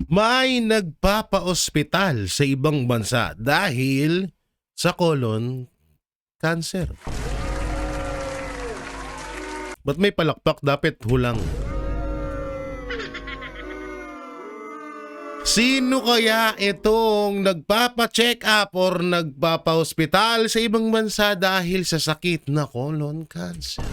May nagpapa-ospital sa ibang bansa dahil sa colon cancer. Ba't may palakpak? Dapat hulang. Sino kaya itong nagpapa-check up or nagpapa-hospital sa ibang bansa dahil sa sakit na colon cancer?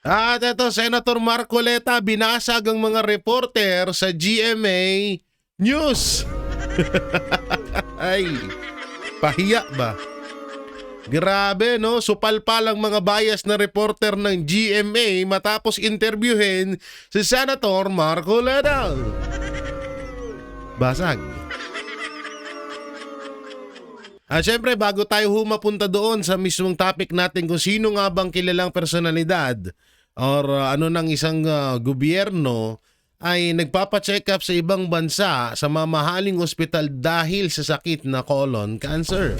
At ito, Senator Marcoleta, binasag ang mga reporter sa GMA News. Ay, pahiya ba? Grabe, no? Supalpal ang mga bias na reporter ng GMA matapos interviewin si Senator Marcoleta. Basag. At syempre, bago tayo humapunta doon sa mismong topic natin kung sino nga bang kilalang personalidad or ano ng isang gobyerno ay nagpapacheck up sa ibang bansa sa mamahaling ospital dahil sa sakit na colon cancer.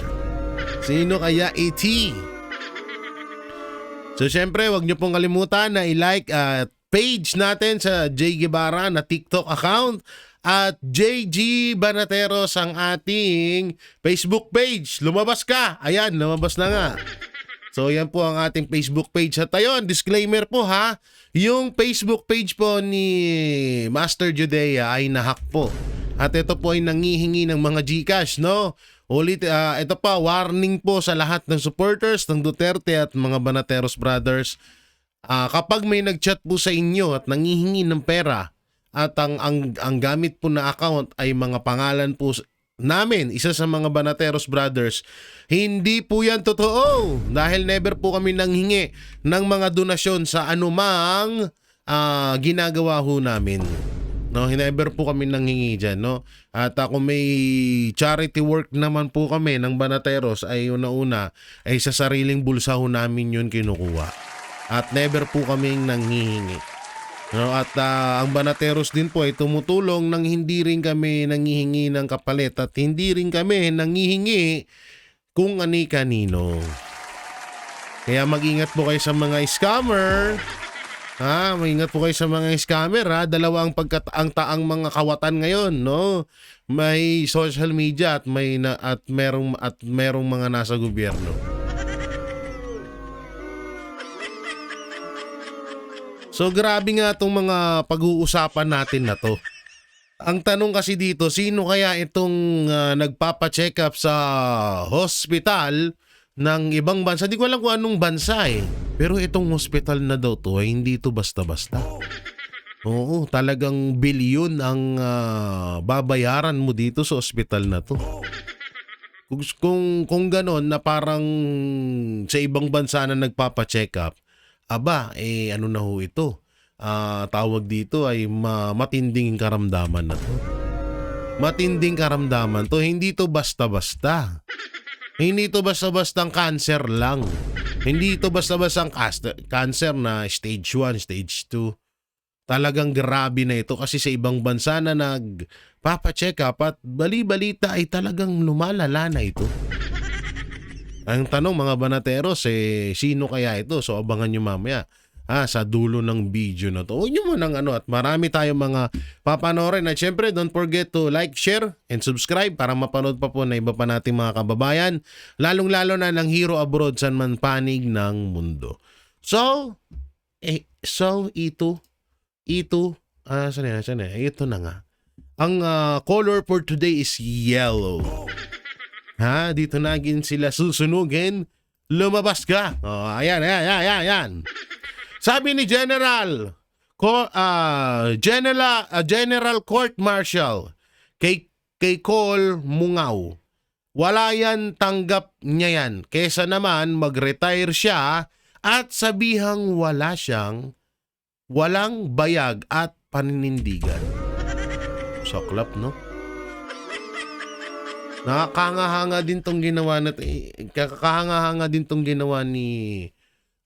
Sino kaya iti? So syempre, wag niyo pong kalimutan na i-like page natin sa J. Guevara na TikTok account at JG Banateros ang ating Facebook page. Lumabas ka. Ayan, lumabas na nga. So yan po ang ating Facebook page. At ayun, disclaimer po ha, yung Facebook page po ni Master Judea ay nahack po. At ito po ay nangihingi ng mga GCash, no? Ulit, ito pa, warning po sa lahat ng supporters ng Duterte at mga Banateros brothers. Kapag may nag-chat po sa inyo at nangihingi ng pera at ang gamit po na account ay mga pangalan po namin, isa sa mga Banateros brothers, hindi po yan totoo dahil never po kami nanghingi ng mga donasyon sa anumang ginagawa ho namin. No, never po kami nanghingi dyan, no? At kung may charity work naman po kami ng Banateros ay una-una ay sa sariling bulsa ho namin yun kinukuha. At never po kaming nanghihingi. No, at ang Banateros din po ay tumutulong nang hindi rin kami nanghihingi ng kapalit at hindi rin kami nanghihingi kung ani-kanino. Kaya mag-ingat po kayo sa mga scammer. Maingat po kayo sa mga scammer ha. Dalawa ang taang mga kawatan ngayon, no? May social media at merong mga nasa gobyerno. So grabe nga itong mga pag-uusapan natin na to. Ang tanong kasi dito, sino kaya itong nagpapa-check up sa hospital ng ibang bansa? Di ko alam kung anong bansa eh. Pero itong hospital na daw to ay hindi to basta-basta. Oo, talagang bilyon ang babayaran mo dito sa hospital na to. Kung ganon na parang sa ibang bansa na nagpapa-check up, ano na ho ito? Tawag dito ay matinding karamdaman na to. Matinding karamdaman to, hindi to basta-basta. Hindi ito basta-bastang cancer lang. Hindi ito basta-bastang cancer na stage 1, stage 2. Talagang grabe na ito kasi sa ibang bansa na nagpapacheck up at bali-balita ay talagang lumalala na ito. Ang tanong mga Banateros, sino kaya ito? So abangan nyo mamaya sa dulo ng video na to. Huwag nyo mo ng at marami tayong mga papanoorin. At syempre, don't forget to like, share, and subscribe para mapanood pa po na iba pa nating mga kababayan. Lalong-lalo na ng hero abroad saan man panig ng mundo. So ito, ito na nga. Ang color for today is yellow. Dito na sila susunugin. Lumabas ka. Ayan. Sabi ni General Court Martial kay Col Mungaw, wala yan, tanggap niya yan. Kesa naman mag-retire siya at sabihang walang bayag at paninindigan. Saklap, no? Nakakahanga din tong ginawa ni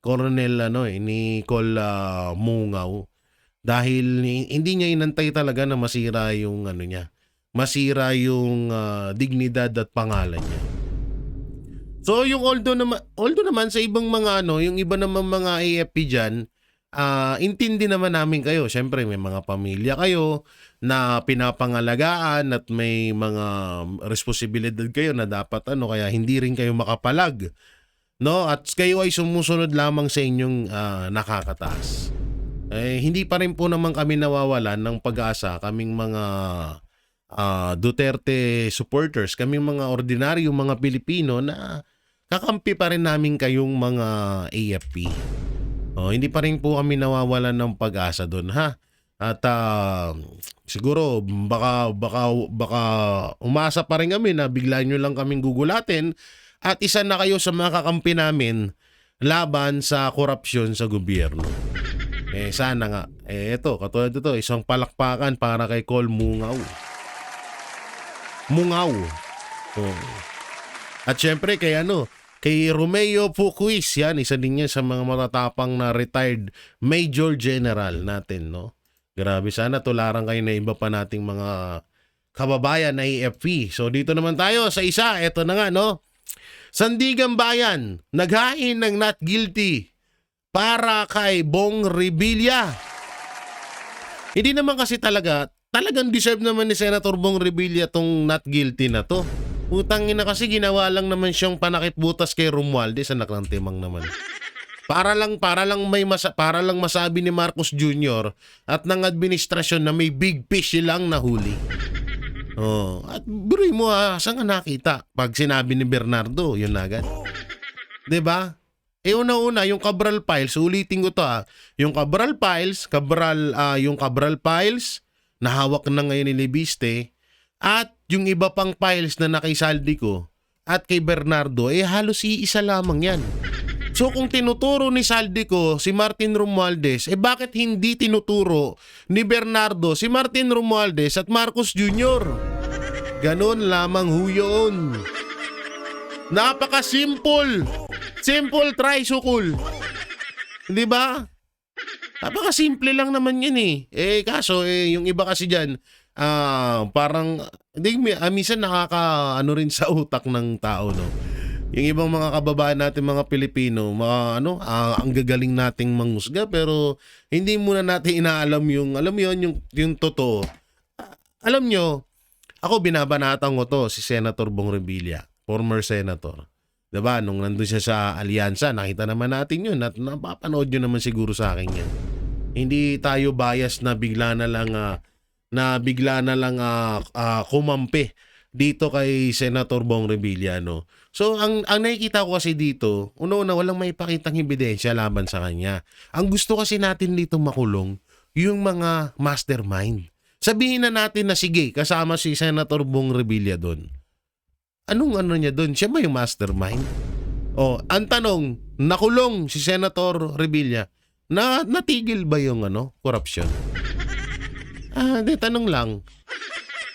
Colonel ni Col Mungaw dahil hindi niya inantay talaga na masira yung masira yung dignidad at pangalan niya. So yung although naman sa ibang mga yung iba naman mga AFP diyan intindi naman namin kayo. Siyempre may mga pamilya kayo na pinapangalagaan at may mga responsibilidad kayo na dapat kaya hindi rin kayo makapalag, no? At kayo ay sumusunod lamang sa inyong nakakataas. Hindi pa rin po naman kami nawawalan ng pag-asa, kaming mga Duterte supporters, kaming mga ordinaryong mga Pilipino na kakampi pa rin namin kayong mga AFP. Hindi pa rin po kami nawawalan ng pag-asa doon, ha? At siguro baka umasa pa rin kami na bigla nyo lang kaming gugulatin at isa na kayo sa mga kakampi namin laban sa korupsyon sa gobyerno. Sana nga. Ito, katulad ito, isang palakpakan para kay Col Mungaw. At syempre kay Romeo Fuquis, yan, isa din yan sa mga matatapang na retired Major General natin, no? Grabe, sana tularan kayo na iba pa nating mga kababayan na AFP. So dito naman tayo sa isa, eto na nga, no? Sandigan Bayan, naghain ng not guilty para kay Bong Revilla. Hindi naman kasi talagang deserve naman ni Senator Bong Revilla tong not guilty na to. Utangin na kasi ginawa lang naman siyang panakit butas kay Romualdez, anak ng timang naman. Para lang masabi ni Marcos Jr. at ng administrasyon na may big fish silang nahuli. At biruin mo saan ka nakita? Pag sinabi ni Bernardo, yun agad. 'Di ba? Una-una yung Cabral Files, ulitin ko to yung Cabral Files, yung Cabral Files na hawak na ngayon ni Libiste at yung iba pang files na nakaisaldi ko at kay Bernardo, halos iisa lamang yan. So kung tinuturo ni Saldico si Martin Romualdez, bakit hindi tinuturo ni Bernardo si Martin Romualdez at Marcos Jr.? Ganon lamang ho yun. Napaka-simple. Simple tricycle. Di ba? Napaka-simple lang naman yan kaso yung iba kasi dyan, parang minsan rin sa utak ng tao, no? Yung ibang mga kababayan natin, mga Pilipino, ang gagaling nating mangusga pero hindi muna natin inaalam yung totoo. Alam nyo, ako binabanatan ko to si Senator Bong Revilla, former senator. Diba? Nung nandun siya sa alyansa, nakita naman natin yun at napapanood nyo naman siguro sa akin yan. Hindi tayo bias na bigla na lang kumampi dito kay Senator Bong Revilla, no? So ang nakikita ko kasi dito, una walang maipakitang ebidensya laban sa kanya. Ang gusto kasi natin dito makulong yung mga mastermind. Sabihin na natin na sige, kasama si Senator Bong Revilla doon. Anong niya doon? Siya ba yung mastermind? Ang tanong, nakulong si Senator Revilla, natigil ba yung korupsyon? Tanong lang.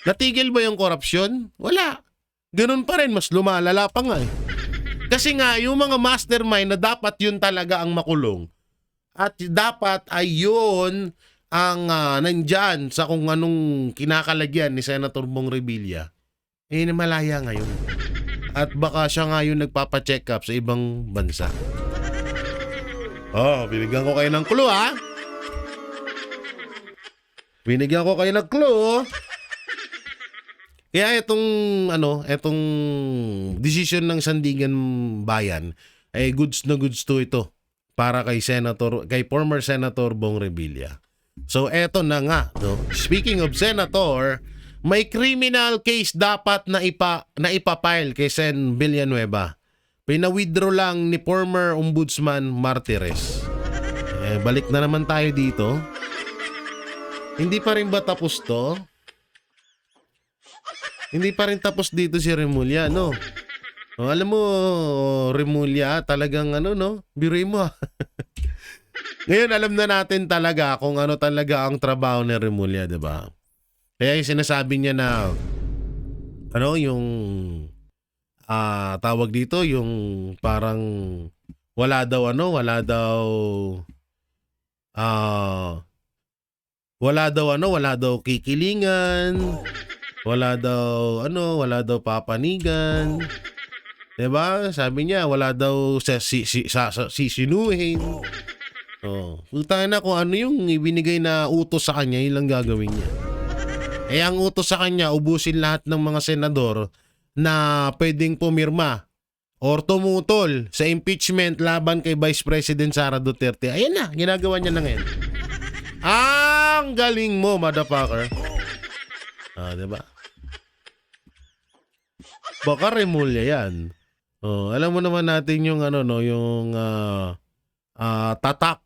Natigil ba yung korupsyon? Wala. Ganun pa rin, mas lumalala pa nga Kasi nga, yung mga mastermind na dapat yun talaga ang makulong. At dapat ay yun ang nandyan sa kung anong kinakalagyan ni Senator Bong Revilla. Malaya ngayon. At baka siya nga yung nagpapacheck up sa ibang bansa. Binigyan ko kayo ng clue, Binigyan ko kayo ng clue. Kaya itong decision ng Sandigan Bayan ay goods na goods to ito para kay former Senator Bong Revilla. So eto na nga, no? Speaking of senator, may criminal case dapat na ipafile kay Sen Villanueva. Pina-withdraw lang ni former Ombudsman Martires. Balik na naman tayo dito. Hindi pa rin ba tapos to? Hindi pa rin tapos dito si Remulla, no? Alam mo, Remulla, talagang biruin mo. Ngayon, alam na natin talaga kung ano talaga ang trabaho ni Remulla, di ba? Kaya yung sinasabi niya na, yung, tawag dito, yung parang, wala daw kikilingan, wala daw papanigan. 'Di ba? Sabi niya wala daw sisinuhin. Puta na kung ano yung ibinigay na utos sa kanya, yun lang gagawin niya. Ang utos sa kanya, ubusin lahat ng mga senador na pwedeng pumirma or tumutol sa impeachment laban kay Vice President Sara Duterte. Ayan na, ginagawa niya na ngayon. Ang galing mo, motherfucker. Diba? Baka Remulla yan. Alam mo naman natin yung yung tatak.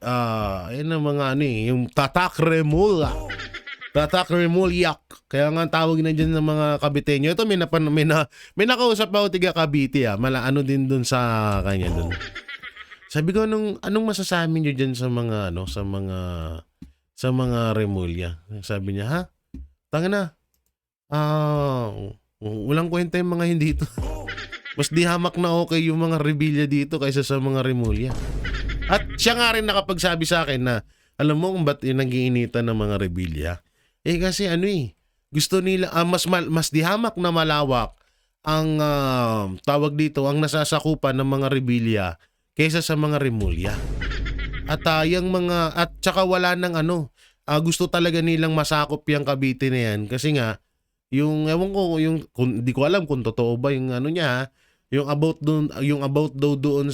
Ayun ang mga yung tatak Remulla. Tatak Remulyak. Kaya nga tawag na dyan ng mga Kabiteño. Ito may nakausap ako tiga Cavite din dun sa kanya dun. Sabi ko anong masasabi niyo dyan sa mga sa mga Remulla. Sabi niya, ha? Tanga na. Walang kwenta yung mga hindi ito. Mas di hamak na okay yung mga Revilla dito kaysa sa mga Remulla. At siya nga rin nakapagsabi sa akin na alam mo kung ba't yung nag-iinitan ng mga Revilla? Kasi gusto nila mas di hamak na malawak ang tawag dito, ang nasasakupan ng mga Revilla kaysa sa mga Remulla. At at saka wala nang gusto talaga nilang masakop yung Cavite na yan kasi nga yung ewan ko di ko alam kung totoo ba yung niya, yung about daw doon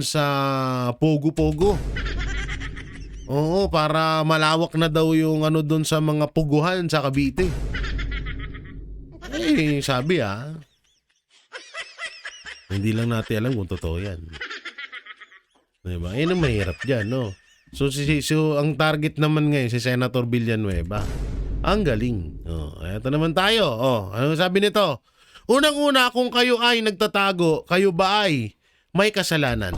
sa Pogo. Oo, para malawak na daw yung doon sa mga puguhan sa Cavite. Sabi hindi lang natin alam kung totoo yan. Diba? Yan ang mahirap dyan, no? So ang target naman ngayon si Senator Villanueva. Ang galing. Eto naman tayo. Ano sabi nito? Unang-una, kung kayo ay nagtatago, kayo ba ay may kasalanan?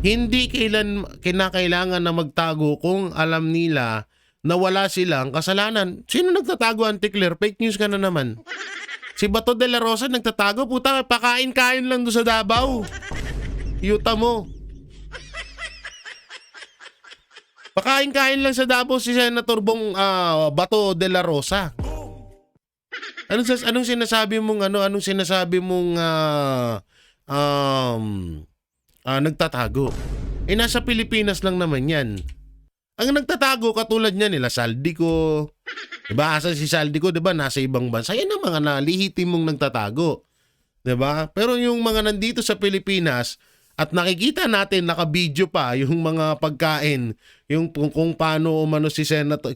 Hindi kinakailangan na magtago kung alam nila na wala silang kasalanan. Sino nagtatago, Anticler? Fake news ka na naman. Si Bato de la Rosa nagtatago, puta, pakain-kain lang doon sa Davao. Yuta mo. Pakain-kain lang sa Davao si Senator Bato de la Rosa. Anong sinasabi mong nagtatago? Nasa Pilipinas lang naman yan. Ang nagtatago katulad niya nila Saldico. Diba? Asa si Saldico, diba? Nasa ibang bansa. Yan ang mga nalihitim mong nagtatago. Diba? Pero yung mga nandito sa Pilipinas at nakikita natin, naka-video pa yung mga pagkain, yung kung paano umano si Senator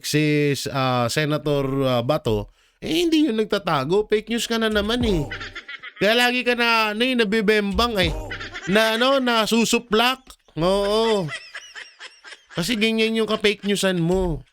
Bato, hindi yung nagtatago. Fake news ka na naman eh. Kaya lagi ka na nabibembang na susuplak. Oo. Kasi ganyan yung ka-fake newsan mo.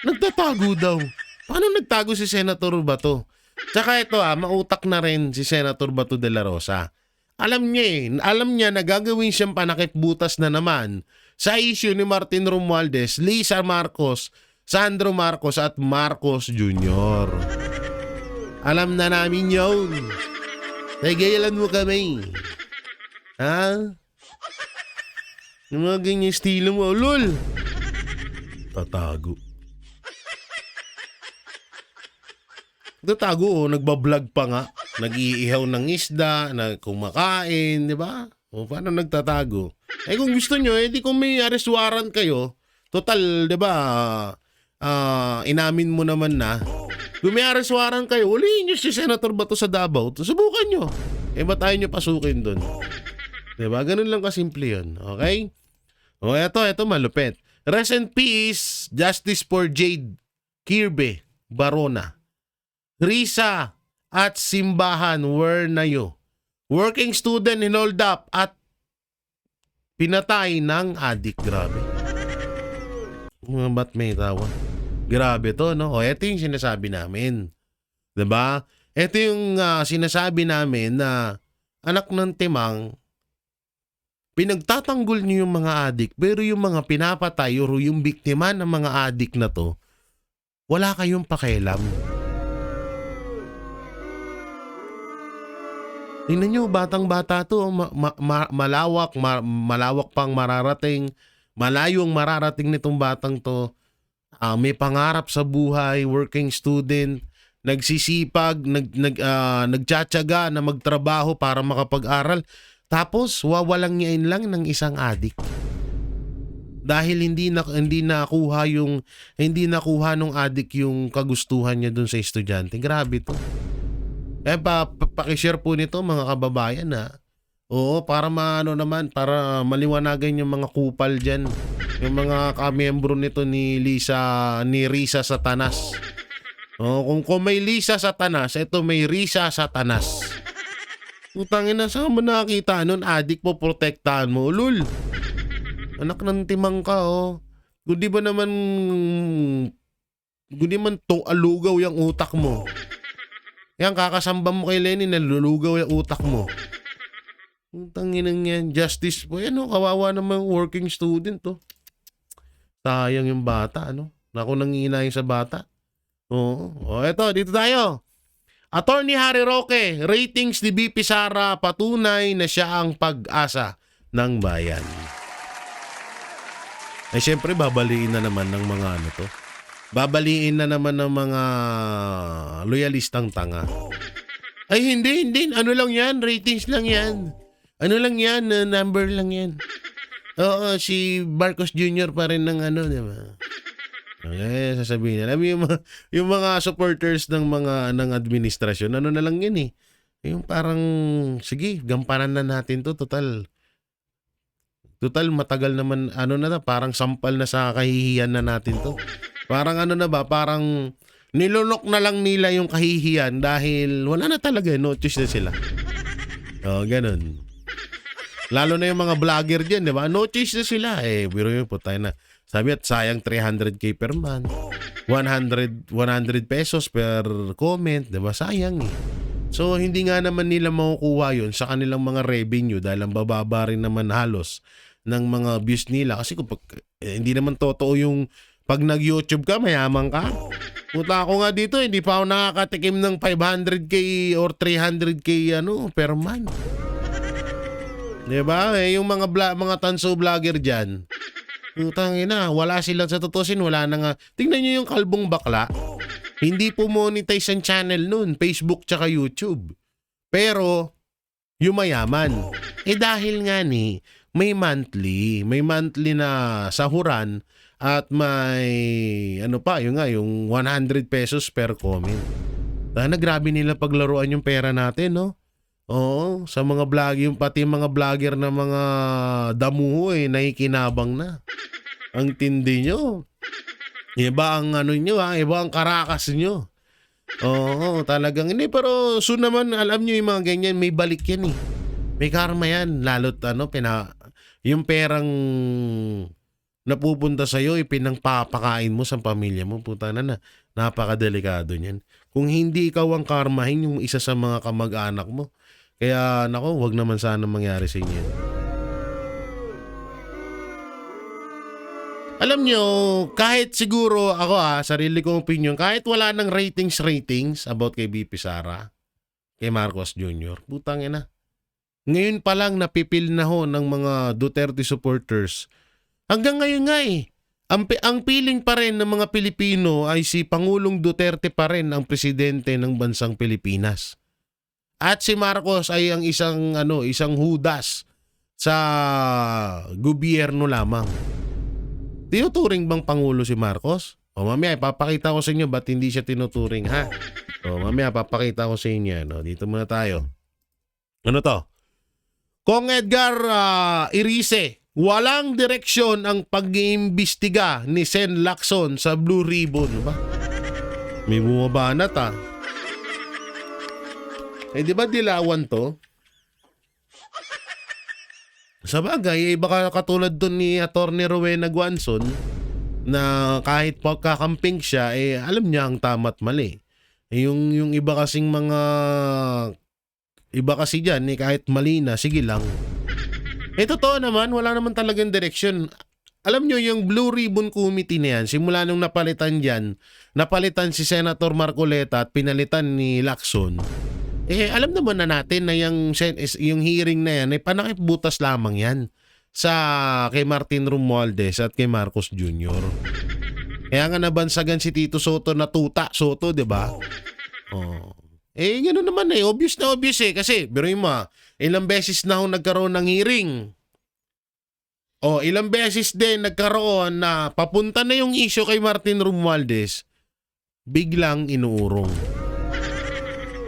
Nagtatago daw. Paano nagtago si Senator Bato? Tsaka ito mautak na rin si Senator Bato de la Rosa. Alam niya na gagawin siyang panakip butas na naman sa issue ni Martin Romualdez, Lisa Marcos, Sandro Marcos at Marcos Jr. Alam na namin yun. Nagayalan mo kami. Yung mga ganyan estilo mo, lol. Tatago. Tatago, nagbablog pa nga. Nag-iihaw ng isda, kumakain, di ba? Paano nagtatago? Kung gusto nyo, di kung may arrest warrant kayo, total, di ba, inamin mo naman na, kung may arrest warrant kayo, ulihin nyo si Senator Bato sa Davao, subukan nyo. Ba't ayaw nyo pasukin dun? Di ba? Ganun lang kasimple yun. Okay? Eto malupit. Rest in peace, justice for Jade Kirby Barona. Risa at simbahan were nayo. Working student hinold up at pinatay ng adik. Grabe. Ba't may tawa? Grabe to, no? Ito yung sinasabi namin. Diba? Ito yung sinasabi namin na anak ng timang, pinagtatanggol niyo yung mga adik, pero yung mga pinapatay o yung biktima ng mga adik na to, wala kayong pakialam. Tingnan nyo, batang-bata to, malawak pang mararating, malayong mararating nitong batang to. May pangarap sa buhay, working student, nagsisipag, nagtsatsaga na magtrabaho para makapag-aral. Tapos, wawalang nyain lang ng isang adik. Dahil hindi nakuha nung adik yung kagustuhan niya dun sa estudyante. Grabe to. Paki-share po nito mga kababayan na. Oo, para para maliwanagan yung mga kupal diyan. Yung mga kamiyembro nito ni Risa Satanas. Kung may Lisa Satanas, ito may Risa Satanas. Utangin na, saan mo nakakita nun? Adik po, protektahan mo. Ulul. Anak ng timang ka, oh. Kundi man alugaw yung utak mo. Yan, kakasamba mo kay Lenny, nalulugaw yung utak mo. Utangin ng yan. Justice po. Yan, kawawa naman working student, oh. Sayang yung bata, ano? Naku, nanginayang sa bata. Oo. Eto, dito tayo. Attorney Harry Roque, ratings ni BP Sara patunay na siya ang pag-asa ng bayan. Siyempre, babaliin na naman ng mga to. Babaliin na naman ng mga loyalistang tanga. Hindi. Ano lang yan? Ratings lang yan. Ano lang yan? Number lang yan. Oo, si Marcos Jr. pa rin ng di ba? Okay, sasabihin na. Alam mo yung mga supporters ng administrasyon, ano na lang yan eh. Yung parang, sige, gampanan na natin to. Total, matagal naman, parang sampal na sa kahihiyan na natin to. Parang parang nilunok na lang nila yung kahihiyan dahil wala na talaga, no choice na sila. Ganun. Lalo na yung mga vlogger dyan, di ba? No choice na sila. Biro yun po tayo na. Sabi at sayang 300k per month. 100 pesos per comment, di ba? Sayang eh. So, hindi nga naman nila makukuha yun sa kanilang mga revenue dahil ang bababa rin naman halos ng mga views nila. Kasi hindi naman totoo yung pag nag-YouTube ka, mayaman ka. Puta ako nga dito, hindi pa ako nakakatikim ng 500k or 300k per month. Diba? Yung mga tanso vlogger dyan, utangina, wala silang sa tutusin, wala na nga. Tingnan nyo yung kalbong bakla. Hindi po monetize ang channel nun, Facebook tsaka YouTube. Pero, yung mayaman. Dahil nga may monthly na sahuran at may, yung 100 pesos per comment. Grabe nila paglaruan yung pera natin, no? Oo, sa mga pati mga vlogger na mga damuho nakikinabang na. Ang tindi nyo. Iba ang iba ang karakas nyo. Oo, talagang hindi. Pero soon naman, alam nyo yung mga ganyan, may balik yan eh. May karma yan. Lalo't yung perang napupunta sa'yo, ipinangpapakain mo sa pamilya mo. Puta na, napakadelikado niyan. Kung hindi ikaw ang karmahin yung isa sa mga kamag-anak mo, kaya wag naman sana mangyari sa inyo. Alam nyo, kahit siguro ako sarili kong opinion, kahit wala ng ratings about kay BP Sara, kay Marcos Jr., putang ina. Ngayon pa lang napipil na ng mga Duterte supporters. Hanggang ngayon nga ang piling pa rin ng mga Pilipino ay si Pangulong Duterte pa rin ang presidente ng bansang Pilipinas. At si Marcos ay ang isang hudas sa gobyerno lamang. Tinuturing bang Pangulo si Marcos? Mamaya ipapakita ko sa inyo ba't hindi siya tinuturing, ha? Mamaya papakita ko sa inyo. Dito muna tayo. Ano to? Kong Edgar Irice, walang direksyon ang pag-iimbestiga ni Sen Lacson sa Blue Ribbon. Ba? May bumabanat di ba dilawan to? Sa bagay, baka katulad dun ni Atty. Rowena Guanzon na kahit pagkakamping siya, alam niya ang tama't mali. Yung iba kasing iba kasi dyan, kahit mali na, sige lang. Totoo naman, wala naman talagang direksyon. Alam nyo, yung Blue Ribbon Committee na yan, simula nung napalitan si Senator Marcoleta at pinalitan ni Lacson, alam naman na natin na yung hearing na yan, panakibutas lamang yan kay Martin Romualdez at kay Marcos Jr. Kaya nga nabansagan si Tito Soto na tuta Soto, di ba? Gano'n naman obvious na obvious kasi, biruin mo ilang beses na nagkaroon ng hearing. O ilang beses din nagkaroon na papunta na yung issue kay Martin Romualdez, biglang inuurong.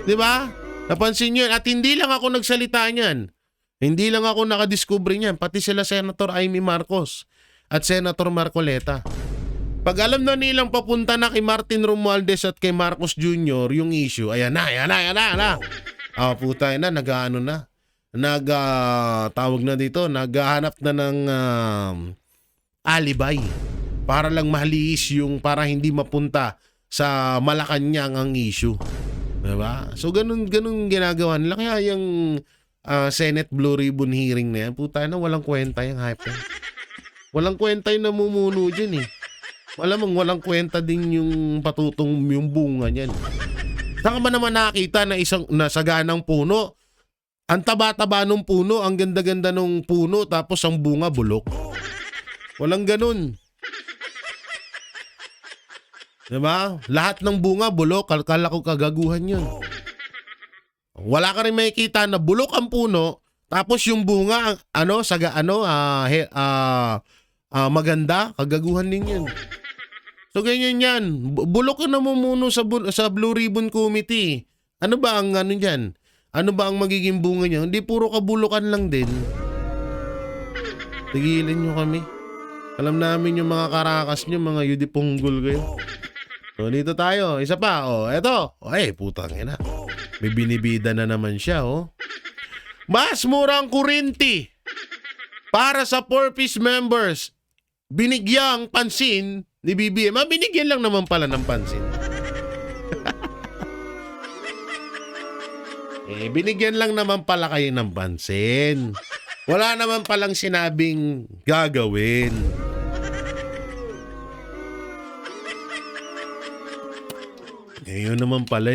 'Di ba? Napansin niyo yan. At hindi lang ako nagsalita niyan. Hindi lang ako nakadiscover niyan, pati sila Senator Amy Marcos at Senator Marcoleta. Pag alam na nilang papunta na kay Martin Romualdez at kay Marcos Jr. yung issue, ayan na. Puta na, nag-ano na. Tawag na dito, naghahanap na ng alibay para lang mahaliis yung para hindi mapunta sa Malacanang ang issue. Diba? So ganun ginagawa nila. Kaya yung Senate Blue Ribbon hearing na yan, puta na, walang kwenta yung hype yan. Walang kwenta yung namumuno dyan eh. Malamang walang kwenta din yung patutong yung bunga niyan. Saan ka ba naman nakita na isang nasaganang puno? Ang taba-taba ng puno, ang ganda-ganda ng puno, tapos ang bunga bulok. Walang ganun. Diba? Lahat ng bunga bulok, kala ko kagaguhan yun. Wala ka rin makikita na bulok ang puno, tapos yung bunga, maganda, kagaguhan din yun. So ganyan yan. Bulok ka namumuno sa Blue Ribbon Committee. Ano ba ang ano dyan? Ano ba ang magiging bunga niya? Hindi puro kabulukan lang din. Tigilan nyo kami. Alam namin yung mga karakas nyo, mga yudipunggol kayo. So dito tayo. Isa pa. Eto. Ay, putang ina. May binibida na naman siya, Mas murang kurinti para sa 4-piece members. Binigyang pansin ni BBM. Binigyan lang naman pala ng pansin. Binigyan lang naman pala kayo ng pansin. Wala naman palang sinabing gagawin. Yun naman pala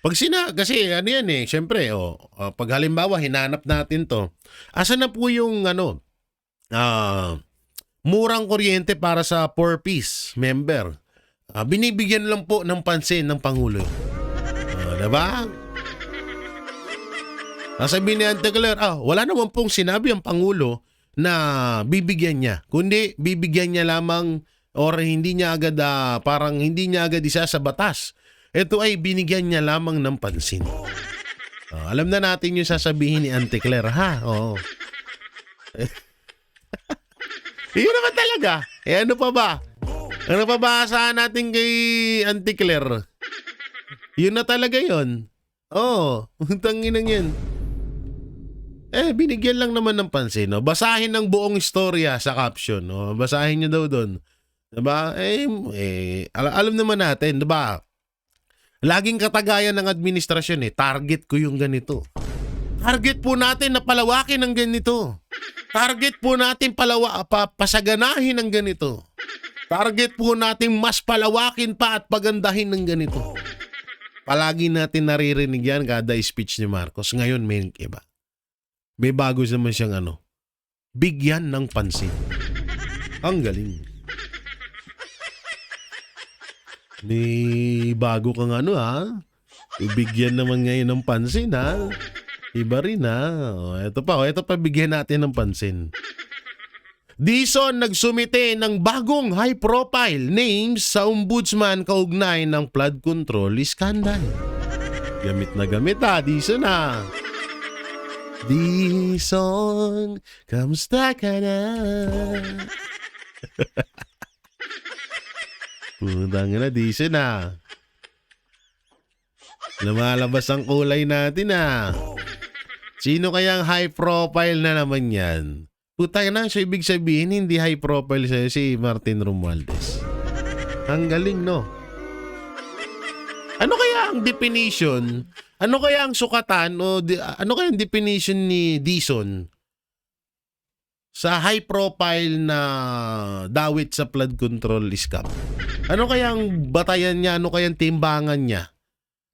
kasi ano yan syempre, pag halimbawa hinanap natin to, asan na po yung murang kuryente para sa 4-piece member? Binibigyan lang po ng pansin ng Pangulo. Diba? Sasabihin ni Anticler, wala naman pong sinabi ang Pangulo na bibigyan niya. Kundi bibigyan niya lamang or hindi niya agad, parang hindi niya agad isa sa batas. Ito ay binigyan niya lamang ng pansin. Alam na natin yung sasabihin ni Anticler, ha? Oo. Yun naman talaga. Ano pa ba? Ano pa ba asahan natin kay Anticler? Yun na talaga yun. Tanginang yan. Binigyan lang naman ng pansin. Basahin ng buong istorya sa caption. Basahin nyo daw doon. Diba? Alam naman natin, diba? Laging katagayan ng administrasyon target ko yung ganito. Target po natin na palawakin ng ganito. Target po natin pasaganahin ng ganito. Target po natin mas palawakin pa at pagandahin ng ganito. Palagi natin naririnig yan kada speech ni Marcos. Ngayon may iba. May bago naman siyang bigyan ng pansin. Ang galing. May bago kang Bigyan naman ngayon ng pansin, Iba rin, Ito pa bigyan natin ng pansin. Dizon nagsumite ng bagong high-profile names sa ombudsman kaugnay ng flood control scandal. Gamit na gamit, Dizon, Dizon, kamusta ka na? Putang na, Dizon, Lumalabas ang kulay natin, Sino kayang high-profile na naman yan? Putang na, so ibig sabihin hindi high profile si Martin Romualdez. Ang galing, no? Ano kaya ang definition? Ano kaya ang sukatan ano kaya ang definition ni Dizon sa high profile na dawit sa flood control scam? Ano kaya ang batayan niya? Ano kaya ang timbangan niya?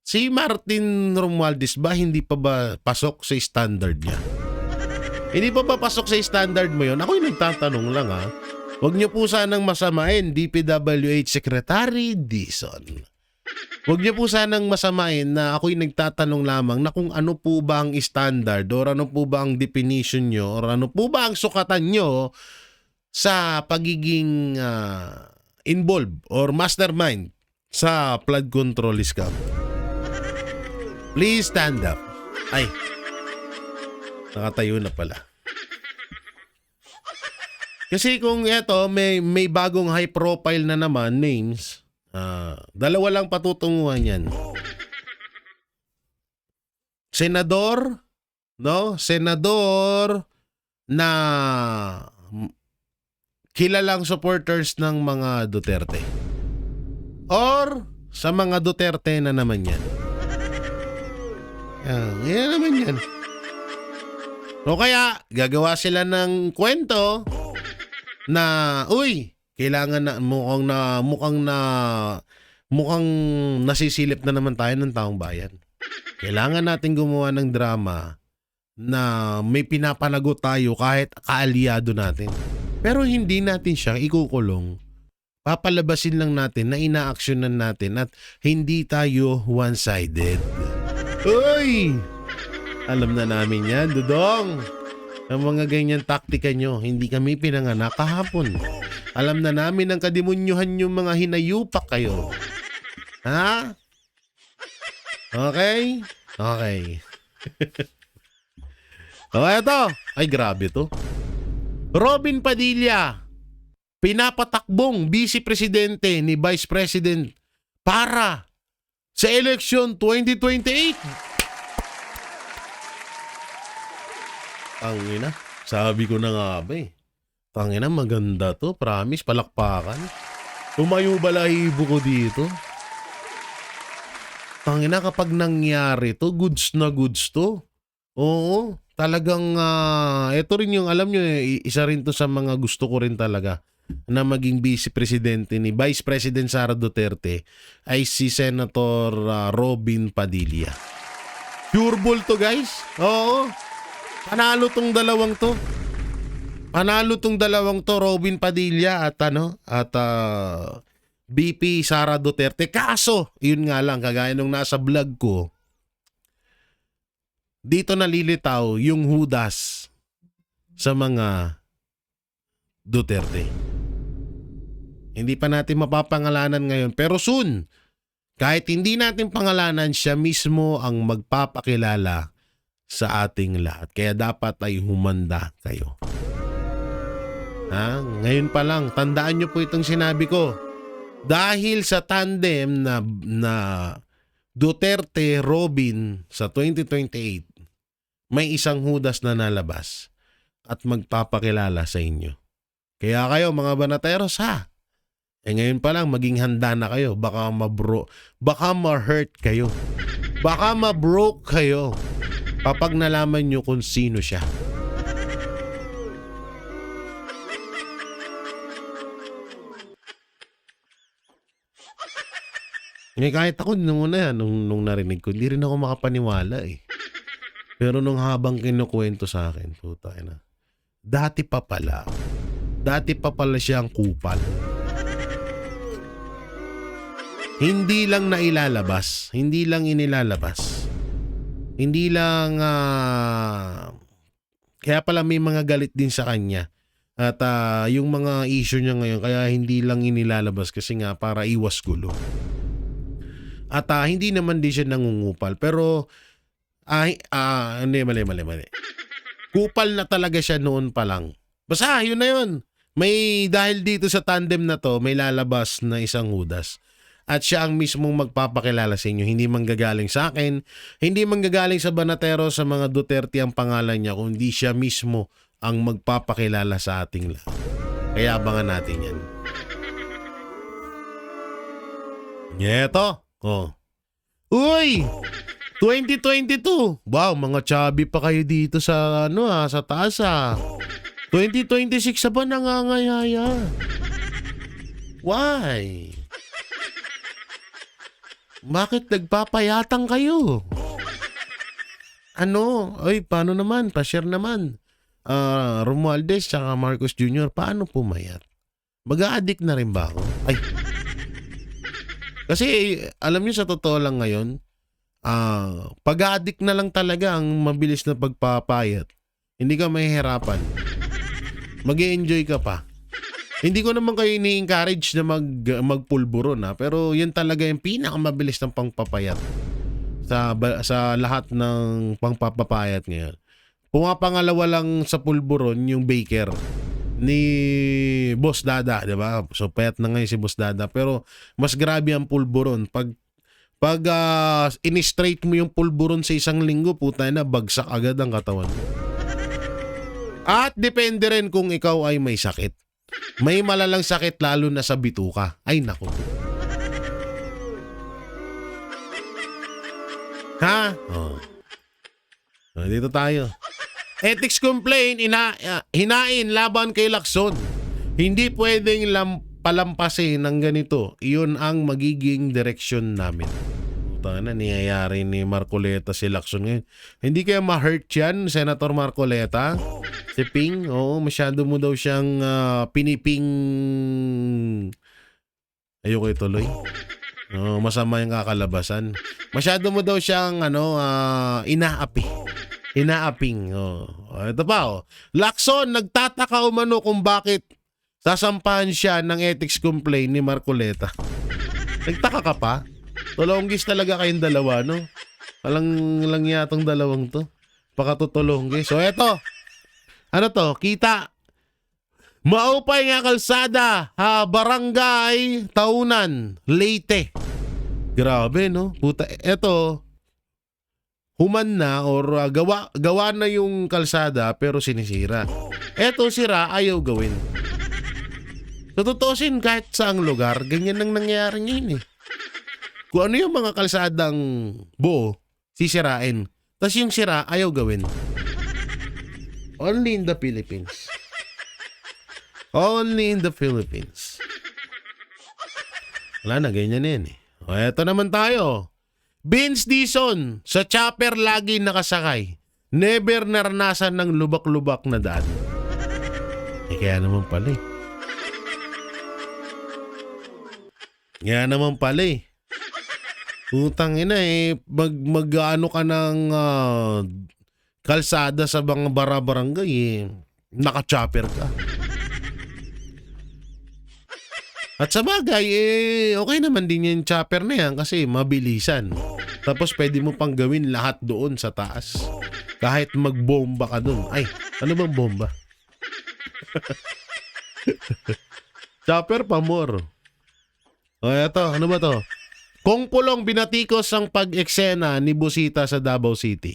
Si Martin Romualdez ba hindi pa ba pasok sa standard niya? Hindi pa papasok sa standard mo yun? Ako'y nagtatanong lang, Huwag niyo po sanang masamain, DPWH Secretary Dizon. Huwag niyo po sanang masamain na ako'y nagtatanong lamang na kung ano po ba ang standard or ano po ba ang definition nyo or ano po ba ang sukatan nyo sa pagiging involved or mastermind sa flood control scam. Please stand up. Ay, nakatayo na pala. Kasi kung eto, may bagong high profile na naman names, dalawa lang patutunguhan yan. Senador, no? Senador na kilalang supporters ng mga Duterte. Or sa mga Duterte na naman yan. Yan naman yan. O kaya, gagawa sila ng kwento na, uy, kailangan na mukhang nasisilip na naman tayo ng taong bayan. Kailangan natin gumawa ng drama na may pinapanagot tayo kahit kaalyado natin. Pero hindi natin siya ikukulong. Papalabasin lang natin na inaaksyonan natin at hindi tayo one-sided. Uy! Alam na namin yan, Dudong. Ang mga ganyan taktika nyo, hindi kami pinanganak kahapon. Alam na namin ang kadimunyuhan yung mga hinayupak kayo. Ha? Okay? Okay. Okay, ito. Ay, grabe to. Robin Padilla, pinapatakbong vice presidente ni Vice President para sa election 2028. Tangina, sabi ko na nga ba eh. Tangina, maganda to. Promise, palakpakan. Tumayo balahibo ko dito. Tangina, kapag nangyari to, goods na goods to. Oo, talagang, ito rin yung, alam nyo, isa rin to sa mga gusto ko rin talaga na maging vice presidente ni Vice President Sara Duterte ay si Senator Robin Padilla. Pure ball to, guys. Oo. Panalo tong dalawang to. Panalo tong dalawang to, Robin Padilla at BP Sara Duterte. Kaso, yun nga lang, kagaya nung nasa vlog ko, dito nalilitaw yung hudas sa mga Duterte. Hindi pa natin mapapangalanan ngayon, pero soon, kahit hindi natin pangalanan, siya mismo ang magpapakilala sa ating lahat. Kaya dapat ay humanda kayo. Ngayon pa lang, tandaan nyo po itong sinabi ko. Dahil sa tandem na Duterte-Robin sa 2028, may isang hudas na nalabas at magpapakilala sa inyo. Kaya kayo mga banateros ngayon pa lang maging handa na kayo. Baka ma-hurt kayo. Baka ma-broke kayo kapag nalaman nyo kung sino siya. Kahit ako nung narinig ko, hindi rin ako makapaniwala eh. Pero nung habang kinukwento sa akin, puta na. Dati pa pala siyang kupal. Hindi lang inilalabas. Hindi lang, kaya pala may mga galit din sa kanya. At yung mga issue niya ngayon, kaya hindi lang inilalabas kasi nga para iwas gulo. At hindi naman din siya nangungupal. Pero, hindi, mali. Kupal na talaga siya noon pa lang. Basta, yun na yun. Dahil dito sa tandem na to, may lalabas na isang hudas. At siya ang mismong magpapakilala sa inyo. Hindi manggagaling sa akin, hindi manggagaling sa Banatero, sa mga Duterte ang pangalan niya, kundi siya mismo ang magpapakilala sa ating lahat. Kaya abangan natin yan. Eto. Uy! 2022! Wow, mga chubby pa kayo dito sa sa taas 2026 sa ba nangangayaya? Why? Bakit nagpapayatang kayo? Ay, paano naman? Pa-share naman. Romualdez tsaka Marcos Jr., paano pumayat? Mag-a-addict na rin ba ako? Ay. Kasi alam niyo sa totoo lang ngayon, pag-addict na lang talaga ang mabilis na pagpapayat. Hindi ka mahihirapan. Mag-e-enjoy ka pa. Hindi ko naman kayo ini-encourage na magpulburon pero yun talaga yung pinakamabilis ng pangpapayat sa lahat ng pangpapapayat ngayon. Pumapangalawa lang sa pulburon yung Baker ni Boss Dada, 'di ba? So payat na ngayon si Boss Dada, pero mas grabe ang pulburon pag ini-straight mo yung pulburon sa isang linggo, puta na bagsak agad ang katawan. At depende rin kung ikaw ay may sakit. May malalang sakit lalo na sa bituka. Ay nako. Ha? Dito tayo. Ethics complaint, hinain laban kay Lacson. Hindi pwedeng palampasin ng ganito. Iyon ang magiging direksyon namin. Puta na, niyayari ni Marcoleta si Lacson ngayon. Hindi kaya ma-hurt yan, Senator Marcoleta? Si Ping? Oo, masyado mo daw siyang piniping... Ayoko ituloy. Masama yung kakalabasan. Masyado mo daw siyang inaaping. Ito pa. Lacson, nagtataka umano kung bakit sasampahan siya ng ethics complaint ni Marcoleta. Nagtaka ka pa? Tulonggis talaga kayong dalawa, no? Walang yatong dalawang to. Pakatutulonggis. So eto. Ano to? Kita. Maupay nga kalsada, Barangay Taunan, Leyte. Grabe, no? Puta, eto, human na or gawa na yung kalsada pero sinisira. Eto, sira, ayaw gawin. So, tutusin kahit saang lugar, ganyan ang nangyayari ngayon eh. Kung ano yung mga kalsadang buo, sisirain. Tapos yung sira, ayaw gawin. Only in the Philippines. Only in the Philippines. Wala na, ganyan na yan eh. Eto naman tayo. Vince Dizon, sa chopper lagi nakasakay. Never naranasan ng lubak-lubak na daan. Kaya naman pala eh. Utang ina eh. Mag-ano ka ng kalsada sa mga barangay eh. Naka-chopper ka. At sa bagay, okay naman din yung chopper na yan kasi mabilisan. Tapos pwede mo pang gawin lahat doon sa taas. Kahit magbomba ka doon. Ay, ano bang bomba? Chopper pa more. O eto, ano ba to? Kung pulong binatikos ang pag-eksena ni Busita sa Davao City.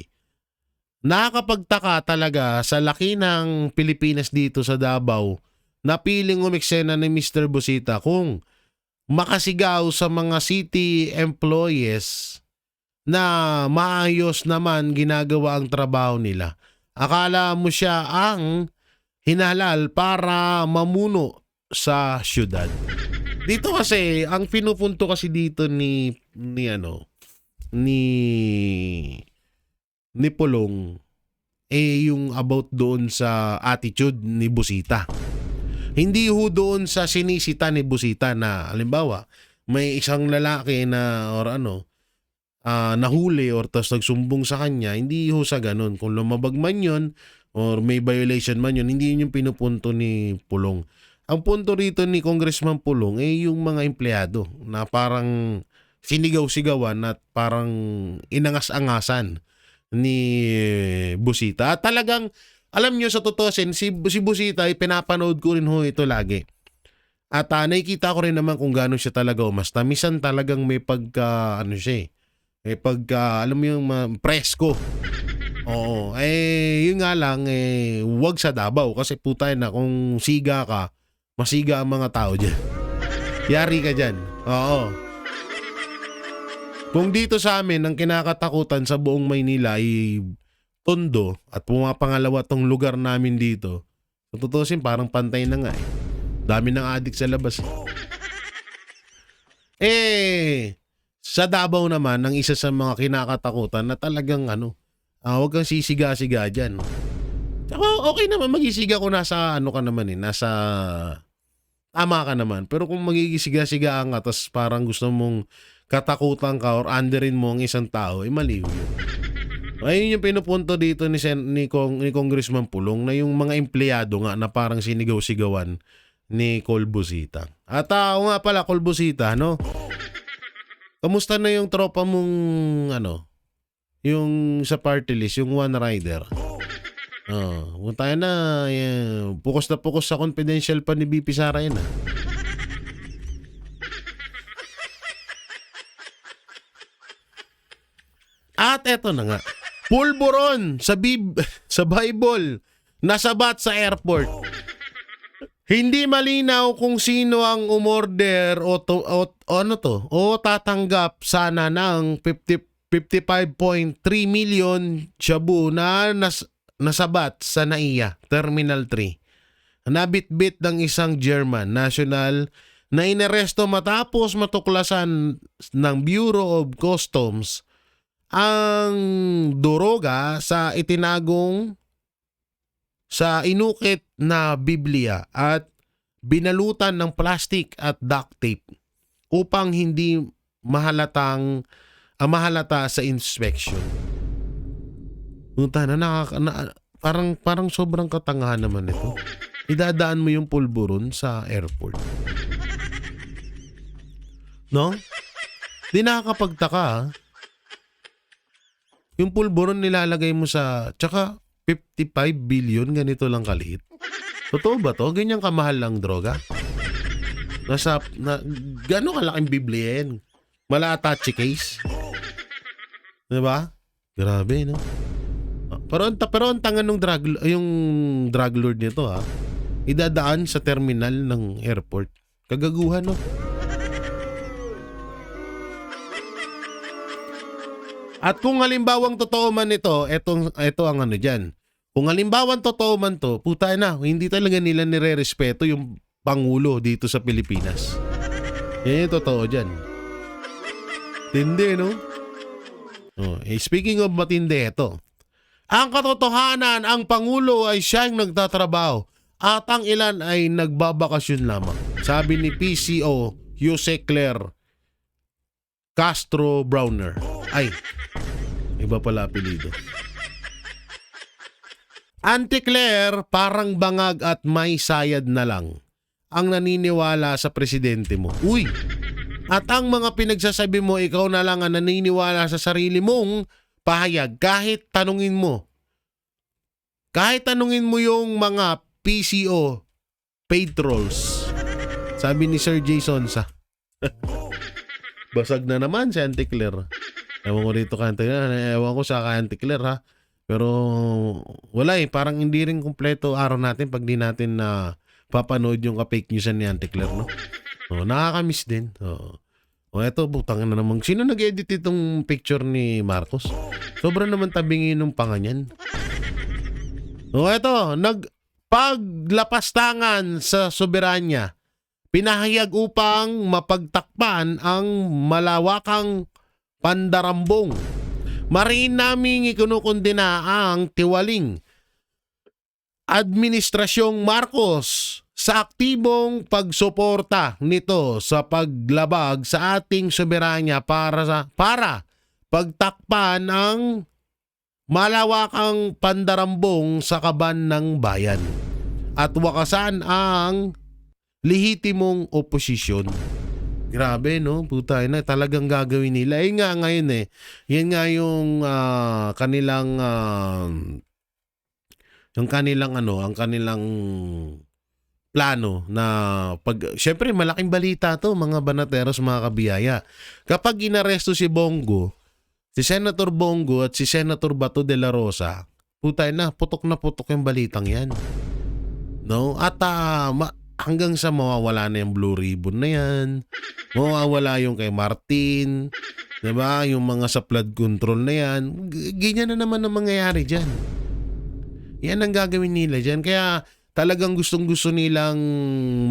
Nakakapagtaka talaga sa laki ng Pilipinas dito sa Davao na piling umeksena ni Mr. Busita kung makasigaw sa mga city employees na maayos naman ginagawa ang trabaho nila. Akala mo siya ang hinalal para mamuno sa syudad. Dito kasi, ang pinupunto kasi dito ni Pulong yung about doon sa attitude ni Busita. Hindi ho doon sa sinisita ni Busita na halimbawa may isang lalaki na nahuli or tapos nagsumbong sa kanya, hindi ho sa ganun. Kung lumabag man yun or may violation man yun, hindi yun yung pinupunto ni Pulong. Ang punto rito ni Congressman Pulong yung mga empleyado na parang sinigaw-sigawan at parang inangas-angasan ni Busita. At talagang alam nyo sa totoo si Busita ay pinapanood ko rin ho ito lagi. At nakikita ko rin naman kung gaano siya talaga umasta. Minsan talagang may pagka may pagka alam mo yung presko. Oo, yun nga lang wag sa Davao kasi putay na kung siga ka, masiga ang mga tao diyan. Yari ka diyan. Oo. Kung dito sa amin ang kinakatakutan sa buong Maynila ay Tondo at pumapangalawa tong lugar namin dito. Sa tutusin parang pantay na nga eh. Dami ng adik sa labas. Sa Davao naman ang isa sa mga kinakatakutan na talagang wag kang sisiga-siga dyan. Tsaka okay naman magisiga ko nasa ka naman nasa tama ka naman. Pero kung magigisiga-sigaan ka tapos parang gusto mong katakutan ka or underin mo ang isang tao, mali yun. Ayun yung pinupunto dito ni Congressman Pulong na yung mga empleyado nga na parang sinigaw-sigawan ni Colbusita. At oo nga pala, Colbusita, no? Kamusta na yung tropa mong, yung sa party list, yung One Rider? Kung tayo na, pukos na pukos sa confidential pa ni BP Sara yun, At eto na nga, pulburon sa Bible, nasabat sa airport. Hindi malinaw kung sino ang umorder o tatanggap sana ng 55.3 million shabu na nasabat sa NAIA, Terminal 3. Nabitbit ng isang German national na inaresto matapos matuklasan ng Bureau of Customs ang droga sa inukit na Biblia at binalutan ng plastic at duct tape upang hindi mahalata sa inspection. Parang sobrang katangahan naman ito. Idadaan mo yung pulburon sa airport. No? Di nakakapagtaka. Yung pulburon nilalagay mo tsaka 55 billion, ganito lang kaliit. Totoo ba to? Ganyan kamahal lang droga? Gano'ng kalaking Biblia yan? Mala-attache case? Diba? Grabe, no? Pero ang tangan ng yung drug lord nito, idadaan sa terminal ng airport. Kagaguhan, no? At kung halimbawang totoo man ito, ito ang dyan. Kung halimbawang totoo man to, puta na, hindi talaga nila nire-respeto yung Pangulo dito sa Pilipinas. Yan yung totoo dyan. Tindi, no? Speaking of matindi, ito. Ang katotohanan, ang Pangulo ay siyang nagtatrabaho at ang ilan ay nagbabakasyon lamang. Sabi ni PCO Jose Claire Castro Browner. Ay, iba pala apelido. Auntie Claire, parang bangag at may sayad na lang ang naniniwala sa presidente mo. Uy! At ang mga pinagsasabi mo, ikaw na lang ang naniniwala sa sarili mong pahayag kahit tanungin mo. Kahit tanungin mo yung mga PCO paid trolls. Sabi ni Sir Jason sa basag na naman si Auntie Claire. Ewan ko dito kay Auntie Claire. Ewan ko sa kay Auntie Claire, ha. Pero wala parang hindi rin kumpleto araw natin pag di natin na papanood yung ka-fake newsan ni Auntie Claire, no? Nakakamiss din. Eto, butang na naman. Sino nag-edit itong picture ni Marcos? Sobrang naman tabingin ng panganyan. Eto, paglapastangan sa soberanya, pinahayag upang mapagtakpan ang malawakang pandarambong. Mariin naming ikinukundina ang tiwaling Administrasyong Marcos sa aktibong pagsuporta nito sa paglabag sa ating soberanya para pagtakpan ang malawakang pandarambong sa kaban ng bayan at wakasan ang lehitimong oposisyon. Grabe, no? Puta na, talagang gagawin nila. Nga ngayon yan nga yung kanilang ang kanilang plano na syempre malaking balita to mga banateros, mga kabiyaya. Kapag inaresto si Senator Bongo at si Senator Bato de la Rosa, puta na putok yung balitang yan. No? At hanggang sa mawawala na yung blue ribbon na yan, mawawala yung kay Martin, diba? Yung mga sa flood control na yan, ganyan na naman ang mangyayari dyan. Yan ang gagawin nila dyan. Kaya talagang gustong-gusto nilang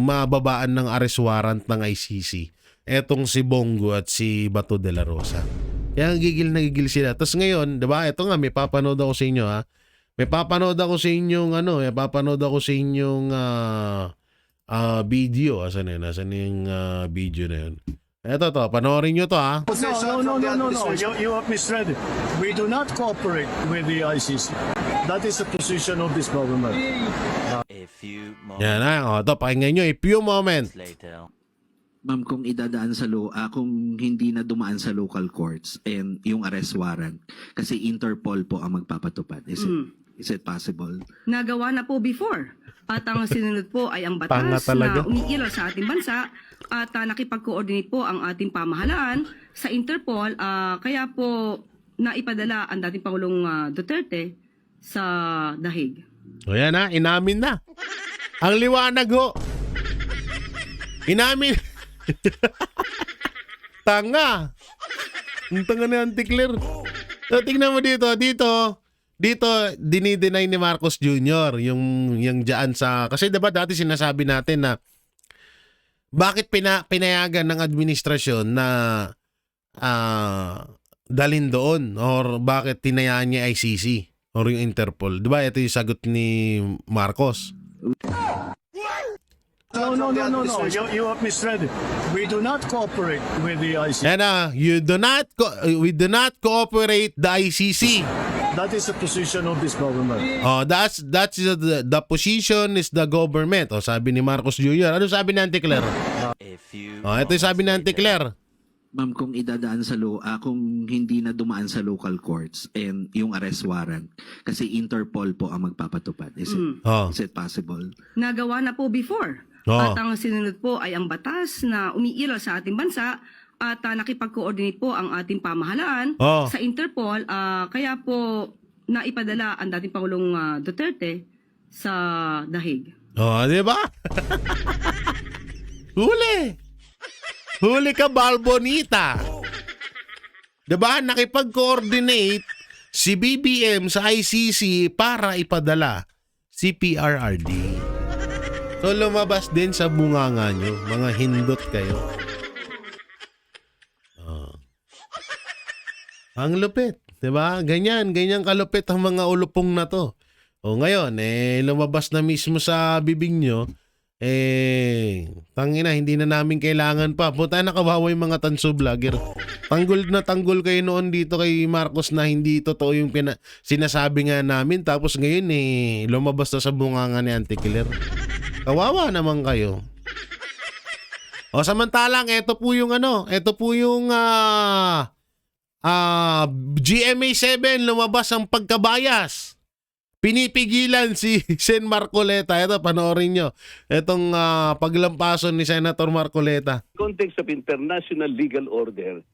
mababaan ng arrest warrant ng ICC etong si Bongo at si Bato de la Rosa. Kaya gigil na gigil sila. Tapos ngayon, diba? Ito nga, may papanood ako sa inyo, ha? May papanood ako sa inyong video. Asan yun? Asan yung video na yun? Eto to, panoorin nyo to ha. No. You have misread it. We do not cooperate with the ICC. That is the position of this government. A few Yan moments na, to, pakinggan nyo, a few moments. later. Ma'am, kung idadaan sa kung hindi na dumaan sa local courts and yung arrest warrant, kasi Interpol po ang magpapatupad. Is it possible? Nagawa na po before. At ang sinunod po ay ang Tanga batas talaga. na umiiral sa ating bansa at nakipag-coordinate po ang ating pamahalaan sa Interpol. Kaya po naipadala ang dating Pangulong Duterte sa dahig. O yan ha, inamin na. Ang liwanag ho. Inamin. Tanga. Ang tanga ni Auntie Claire. So, tingnan mo dito, dinideny ni Marcos Jr. yung dyan sa, kasi diba dati sinasabi natin na bakit pinayagan ng administrasyon na dalhin doon or bakit tinayaan niya ICC or yung Interpol. Diba ito yung sagot ni Marcos. No. You have misread it. We do not cooperate with the ICC. Yan na, we do not cooperate the ICC. That is the position of this government. Oh, that's the position is the government. Oh, sabi ni Marcos Jr. Ano sabi ni Auntie Claire? A few Oh, ito yung sabi ni Auntie Claire. Ma'am, kung idadaan sa kung hindi na dumaan sa local courts and yung arrest warrant, kasi Interpol po ang magpapatupad. Is Oh. it possible? Nagawa na po before. Oo. At ang sinunod po ay ang batas na umiiral sa ating bansa at nakipag-coordinate po ang ating pamahalaan Oo. sa Interpol. Kaya po naipadala ang dating Pangulong Duterte sa dahig. Oh, di ba? Huli ka, Balbonita. Di ba? Nakipag-coordinate si BBM sa ICC para ipadala si PRRD. So, lumabas din sa bunganga nyo. Mga hindot kayo. Oh. Ang lupit. Diba? Ganyan kalupit ang mga ulupong na to. O ngayon, lumabas na mismo sa bibig nyo, tangina, hindi na namin kailangan pa. Puta na kawawa yung mga tanso vlogger. Tanggol kayo noon dito kay Marcos na hindi totoo yung sinasabi nga namin. Tapos ngayon, lumabas na sa bunganga ni Auntie Claire. Kawawa naman kayo. O samantalang, ito po yung GMA7 lumabas ang pagkabayas. Pinipigilan si Sen Marcoleta. Ito, panoorin nyo. Itong paglampason ni Senator Marcoleta. Context of international legal order,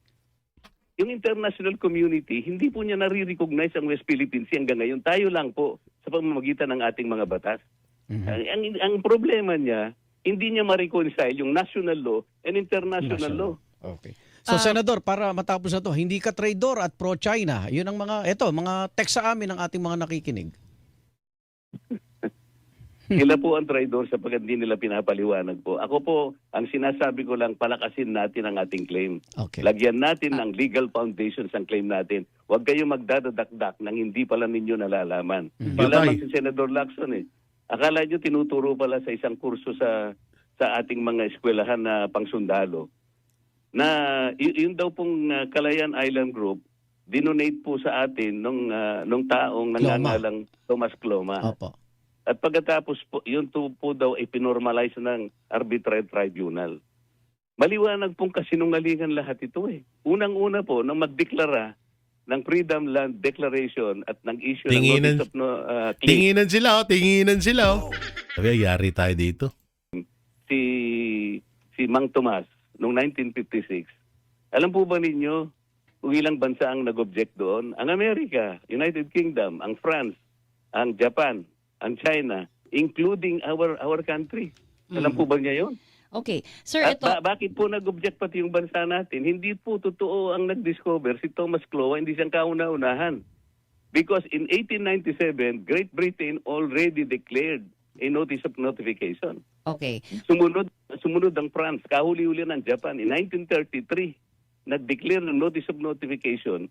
yung international community, hindi po niya nare-recognize ang West Philippine Sea hanggang ngayon. Tayo lang po sa pamamagitan ng ating mga batas. Ang problema niya, hindi niya ma-reconcile yung national law and international law. Okay. So Senador, para matapos na to, hindi ka traitor at pro-China. Yun ang mga text sa amin ng ating mga nakikinig. Sila po ang traidor sapagkat hindi nila pinapaliwanag po. Ako po, ang sinasabi ko lang, palakasin natin ang ating claim. Okay. Lagyan natin ng legal foundations ang claim natin. Huwag kayong magdadadakdak nang hindi pala ninyo nalalaman. Yun lamang si Senador Lacson eh. Akala nyo tinuturo pala sa isang kurso sa ating mga eskwelahan na pangsundalo na yun daw pong Calayan Island Group dinonate po sa atin nung taong nangangalang Tomas Cloma. Opo. At pagkatapos po, yun po daw ay pinormalize ng arbitrary tribunal. Maliwanag pong kasinungalingan lahat ito eh. Unang-una po, nang magdeklara ng Freedom Land Declaration at ng issue ng Notice of Tinginan sila. Sabi, yari tayo dito. Si Mang Tomas noong 1956. Alam po ba ninyo kung ilang bansa ang nag-object doon? Ang Amerika, United Kingdom, ang France, ang Japan, ang China, including our country. Alam po ba niya yun? Okay. Sir, At ito... bakit po nag-object pati yung bansa natin? Hindi po totoo ang nag-discover si Thomas Cloa, hindi siyang kauna-unahan. Because in 1897, Great Britain already declared a notice of notification. Okay. Sumunod ang France, kahuli-huli ng Japan. In 1933, nag-declare ng notice of notification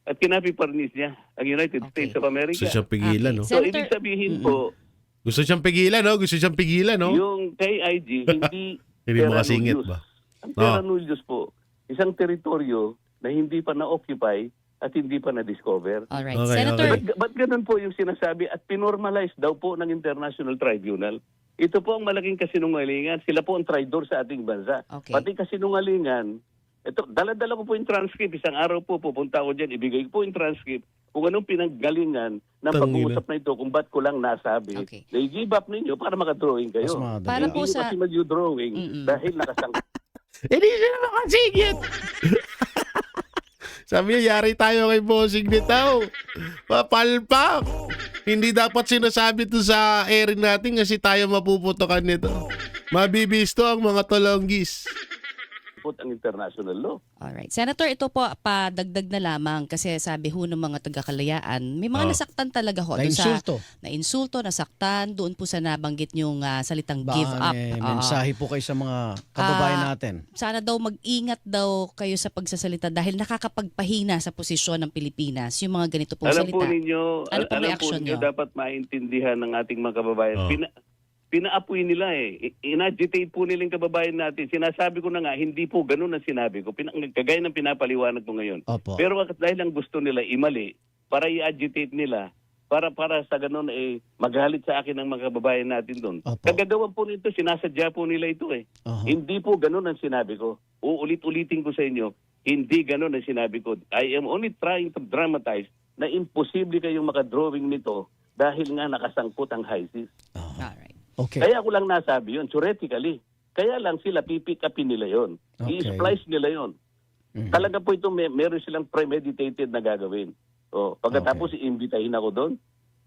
at kinapiparnis niya ang United States of America. So siya pigilan, no? So, ibig sabihin po, Gusto siyang pigilan, no? Gusto siyang pigilan, no? Yung kay IG, hindi Hindi terra makasingit nullius. ba? Ang terra nullius po, isang teritoryo na hindi pa na-occupy at hindi pa na-discover. Alright. Okay, Senator, okay. Ba't ganun po yung sinasabi at pinormalize daw po ng International Tribunal? Ito po ang malaking kasinungalingan. Sila po ang traidor sa ating bansa. Okay. Pati kasinungalingan, ito, dala-dala ko po yung transcript. Isang araw po pupunta ako dyan, ibigay ko po yung transcript kung anong pinanggalingan ng Tangina. pag-uusap na ito, kung ba't ko lang nasabi. Okay. Na i-give up ninyo para makadrawing kayo. Mas madali. Para Hindi po nyo sa- kasi mag-drawing dahil nakasangkot. Hindi siya makasingit! Sabi niya, yari tayo kay Bossing Nitaw. Papalpak! Hindi dapat sinasabi to sa airing natin kasi tayo mapuputokan nito. Mabibisto ang mga tolonggis. Ang international law. alright. Senator, ito po padagdag na lamang kasi sabi ho ng mga taga-Kalayaan, may mga nasaktan talaga ho. doon Na-insulto. Na-insulto, nasaktan, doon po sa nabanggit yung salitang give up. Baka may Oo. mensahe po kayo sa mga kababayan natin. Sana daw mag-ingat daw kayo sa pagsasalita dahil nakakapagpahina sa posisyon ng Pilipinas yung mga ganito pong Alam salita. po ninyo, Ano pong alam po reaction ninyo, nyo? dapat maintindihan ng ating mga kababayan. Oh. Pinaapoy nila eh. In-agitate po nila yung kababayan natin. Sinasabi ko na nga, hindi po ganun ang sinabi ko. Kagaya ng pinapaliwanag ko ngayon. Opo. Pero dahil lang gusto nila imali, para i-agitate nila, para sa ganun magalit sa akin ang mga kababayan natin doon. Opo. Kagagawan po nito, sinasadya po nila ito eh. Aha. Hindi po ganun ang sinabi ko. Uulit-ulitin ko sa inyo, hindi ganun ang sinabi ko. I am only trying to dramatize na imposible kayong makadrawing nito dahil nga nakasangkot ang HISIS. Alright. Okay. Kaya ko lang nasabi yun, theoretically. Kaya lang sila pipick upin nila yun. Okay. I-splice nila yun. Mhm. Talaga po ito, meron silang premeditated na gagawin. Pagkatapos iimbitahin ako doon,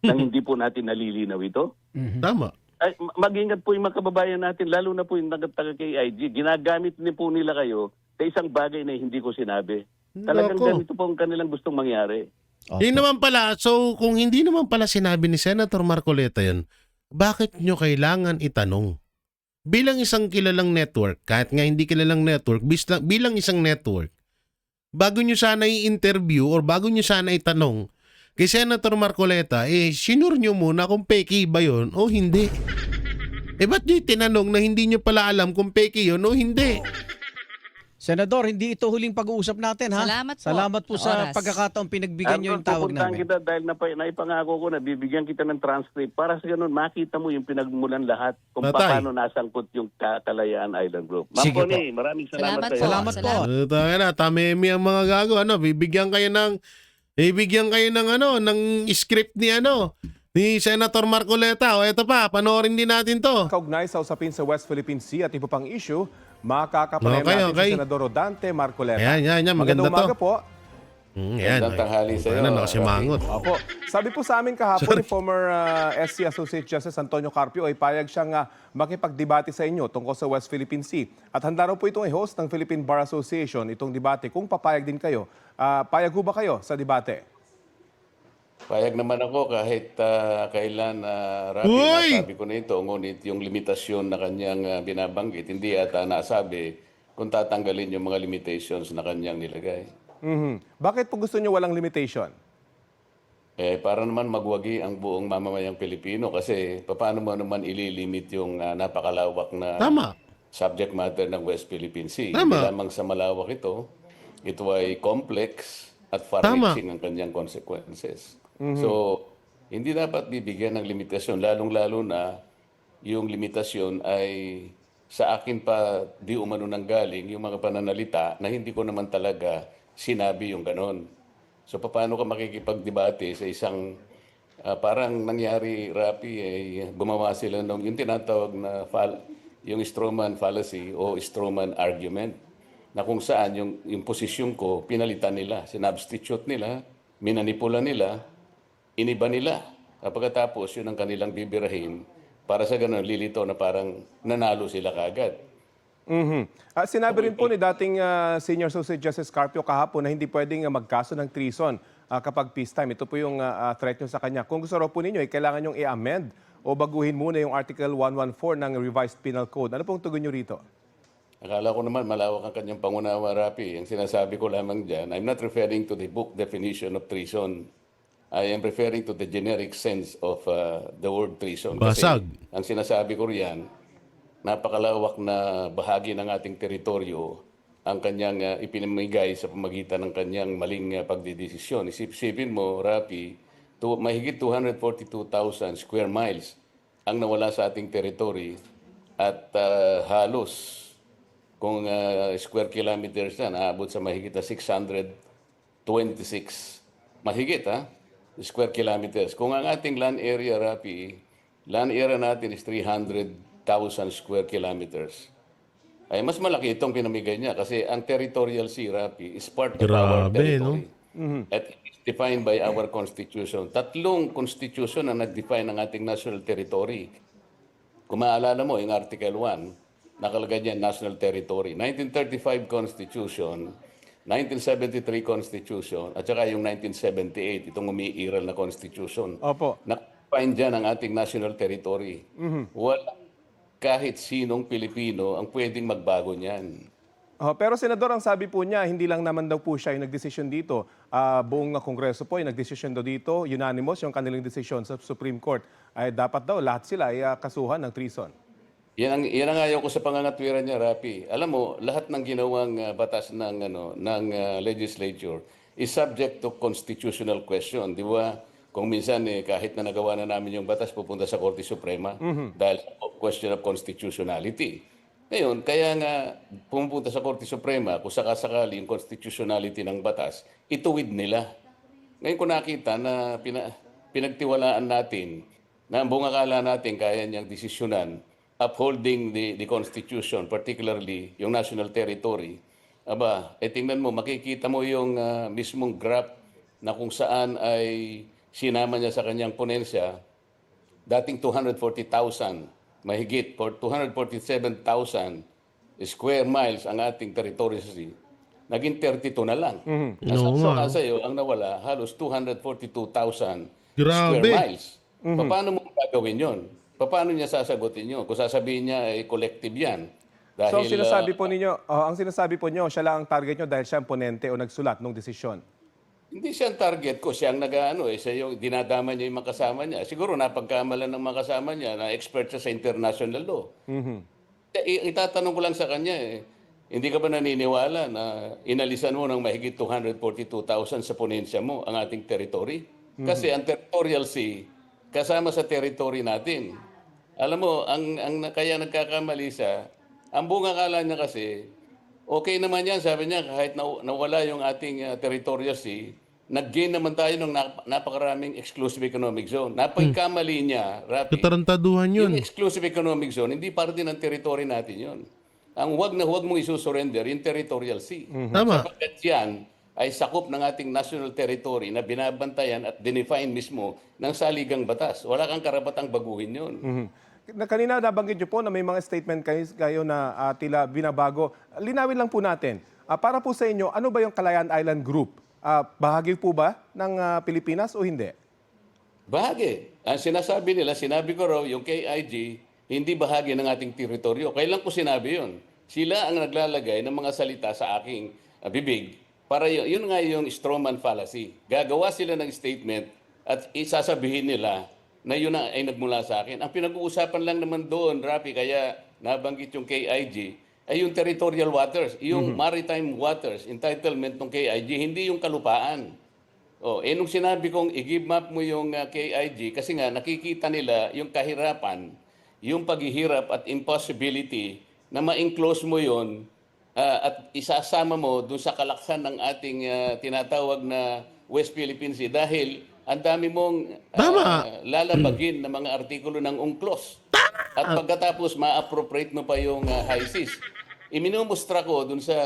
nang hindi po natin nalilinaw ito. Mhm. Tama. Ay, mag-ingat po yung mga kababayan natin, lalo na po yung nagtaga kay IG. Ginagamit din po nila kayo sa isang bagay na hindi ko sinabi. Talagang Nako. ganito po ang kanilang gustong mangyari. Opo. Yun naman pala, so kung hindi naman pala sinabi ni Senator Marcoleta yun, bakit nyo kailangan itanong? Bilang isang kilalang network, kahit nga hindi kilalang network, bilang isang network, bago nyo sana i-interview or bago nyo sana itanong kay Senator Marcoleta, sinure nyo muna kung peki ba yun o hindi. Ba't nyo tinanong na hindi nyo pala alam kung peki yun o hindi? Senador, hindi ito huling pag-uusap natin, ha? Salamat po Salamat po sa sa oras. pagkakataong pinagbigyan nyo yung tawag pupuntahan namin. kita dahil naipangako ko na bibigyan kita ng transcript para sa ganun makita mo yung pinagmulan lahat kung Patay. paano nasangkot yung Kalayaan Island Group. Ma'am Sige Connie, maraming salamat Salamat sa iyo. po. Salamat po. Tayo na, tamemi ang mga gago. Bibigyan kayo ng script ni Senator Marcoleta. O ito pa, panoorin din natin to. Kaugnay sa usapin sa West Philippine Sea at iba pang issue, makakapanayam Okay, natin okay. si Senador Rodante Marcoleta. Ayan, maganda Magandang umaga to. po. Yan. Magandang tanghali sa'yo, Ano, nakasimangot. Opo. Sabi po sa amin kahapon ni former SC Associate Justice Antonio Carpio ay payag siyang makipagdebate sa inyo tungkol sa West Philippine Sea. At handa raw po itong i-host ng Philippine Bar Association itong debate. Kung papayag din kayo, payag ho ba kayo sa debate? Payag naman ako kahit kailan Rafi, Uy! nasabi ko na ito, ngunit yung limitasyon na kanyang binabanggit, hindi ata nasabi kung tatanggalin yung mga limitations na kanyang nilagay. Mhm. Bakit po gusto niyo walang limitation? Para naman magwagi ang buong mamamayang Pilipino kasi paano mo naman ililimit yung napakalawak na Tama. subject matter ng West Philippine Sea. Tama. Hindi lamang sa malawak ito ay complex at far-reaching ang kanyang consequences. So, hindi dapat bibigyan ng limitasyon, lalong-lalo na yung limitasyon ay sa akin pa di umano nang galing yung mga pananalita na hindi ko naman talaga sinabi yung ganon. So, paano ka makikipagdebate sa isang parang nangyari, Rapi, gumawa sila ng yung tinatawag na yung strawman fallacy o strawman argument na kung saan yung posisyon ko pinalitan nila, sinubstitute nila, minanipula nila, iniba nila. Pagkatapos, yun ang kanilang bibirahin para sa ganun lilito na parang nanalo sila kagad. Mhm. Sinabi rin po ni dating Senior Associate Justice Carpio kahapon na hindi pwedeng magkaso ng treason kapag peacetime. Ito po yung threat nyo sa kanya. Kung gusto raw po ninyo, kailangan nyong i-amend o baguhin muna yung Article 114 ng Revised Penal Code. Ano pong tugon nyo rito? Akala ko naman malawak ang kanyang pangunawa, Rapi. Ang sinasabi ko lamang dyan, I'm not referring to the book definition of treason. I am referring to the generic sense of the word treason. Basag. Kasi ang sinasabi ko riyan, napakalawak na bahagi ng ating teritoryo ang kanyang ipinamigay sa pamagitan ng kanyang maling pagdidesisyon. Isipin mo, Rapi, mahigit 242,000 square miles ang nawala sa ating territory at halos kung square kilometers na, naabot sa mahigit na 626. Mahigit, square kilometers. Kung ang ating land area, Rapi, land area natin is 300,000 square kilometers. Ay mas malaki itong pinamigay niya kasi ang territorial sea, Rapi, is part of our Grabe, territory. At it is defined by our constitution. Tatlong constitution ang nag-define ng ating national territory. Kung maalala mo, yung Article 1, nakalagay niya national territory. 1935 Constitution, 1973 Constitution, at saka yung 1978, itong umiiral na Constitution. Opo. Nakapine dyan ang ating national territory. Wala kahit sinong Pilipino ang pwedeng magbago niyan. Pero Senador, ang sabi po niya, hindi lang naman daw po siya yung nagdesisyon dito. Buong Kongreso po yung nagdesisyon daw dito, unanimous yung kanilang desisyon sa Supreme Court. Ay dapat daw lahat sila ay kasuhan ng treason. Yan ang ayaw ko sa pangangatwiran niya, Rapi. Alam mo, lahat ng ginawang batas ng legislature is subject to constitutional question. Di ba? Kung minsan kahit na nagawa na namin yung batas, pupunta sa Korte Suprema dahil sa question of constitutionality. Ngayon, kaya nga pumunta sa Korte Suprema kung sakasakali yung constitutionality ng batas, ituwid nila. Ngayon ko nakita na pinagtiwalaan natin na ang buong akala natin kaya niyang desisyonan upholding the Constitution, particularly yung national territory. Aba, tingnan mo, makikita mo yung mismong graph na kung saan ay sinama niya sa kanyang ponensya, dating 240,000, mahigit, 247,000 square miles ang ating territory, naging 32 na lang. As sa'yo, ang nawala, halos 242,000 square miles. Paano mo gagawin yun? Paano niya sasagutin yun? Kung sasabihin niya, collective yan. Dahil, So sinasabi po ninyo, ang sinasabi po niyo, siya lang ang target niyo dahil siya ang ponente o nagsulat ng desisyon. hindi siya ang target ko. Siya ang siya yung dinadama niya yung mga kasama niya. Siguro napagkamalan ng mga kasama niya na expert siya sa international law. Itatanong ko lang sa kanya, hindi ka ba naniniwala na inalisan mo ng mahigit 242,000 sa ponensya mo ang ating territory? Kasi ang territorial sea, kasama sa territory natin. Alam mo, kaya nagkakamali siya, ang buong akala niya kasi, okay naman yan, sabi niya, kahit nawala yung ating territorial sea, nag-gain naman tayo ng napakaraming exclusive economic zone. Napagkamali niya, Rapi. Katarantaduhan yun. Yung exclusive economic zone, hindi parte ng territory natin yun. Ang huwag mong isusurrender, yung territorial sea. Tama. Sapagkat yan ay sakop ng ating national territory na binabantayan at dinefine mismo ng saligang batas. Wala kang karapatang baguhin yun. Kanina nabanggit niyo po na may mga statement kayo na tila binabago. Linawin lang po natin. Para po sa inyo, ano ba yung Calayan Island Group? Bahagi po ba ng Pilipinas o hindi? Bahagi. Ang sinabi ko raw, yung KIG, hindi bahagi ng ating teritoryo. Kailan ko sinabi yun? Sila ang naglalagay ng mga salita sa aking bibig para yun nga yung strawman fallacy. Gagawa sila ng statement at isasabihin nila na yun ay nagmula sa akin. Ang pinag-uusapan lang naman doon, Rapi, kaya nabanggit yung KIG, ay yung territorial waters, yung maritime waters, entitlement ng KIG, hindi yung kalupaan. Nung sinabi kong i-give map mo yung KIG, kasi nga nakikita nila yung kahirapan, yung paghihirap at impossibility na ma-enclose mo yun at isasama mo dun sa kalaksan ng ating tinatawag na West Philippine Sea dahil ang dami mong lalabagin na mga artikulo ng UNCLOS. At pagkatapos ma-appropriate mo pa yung high seas. Iminumustra ko dun sa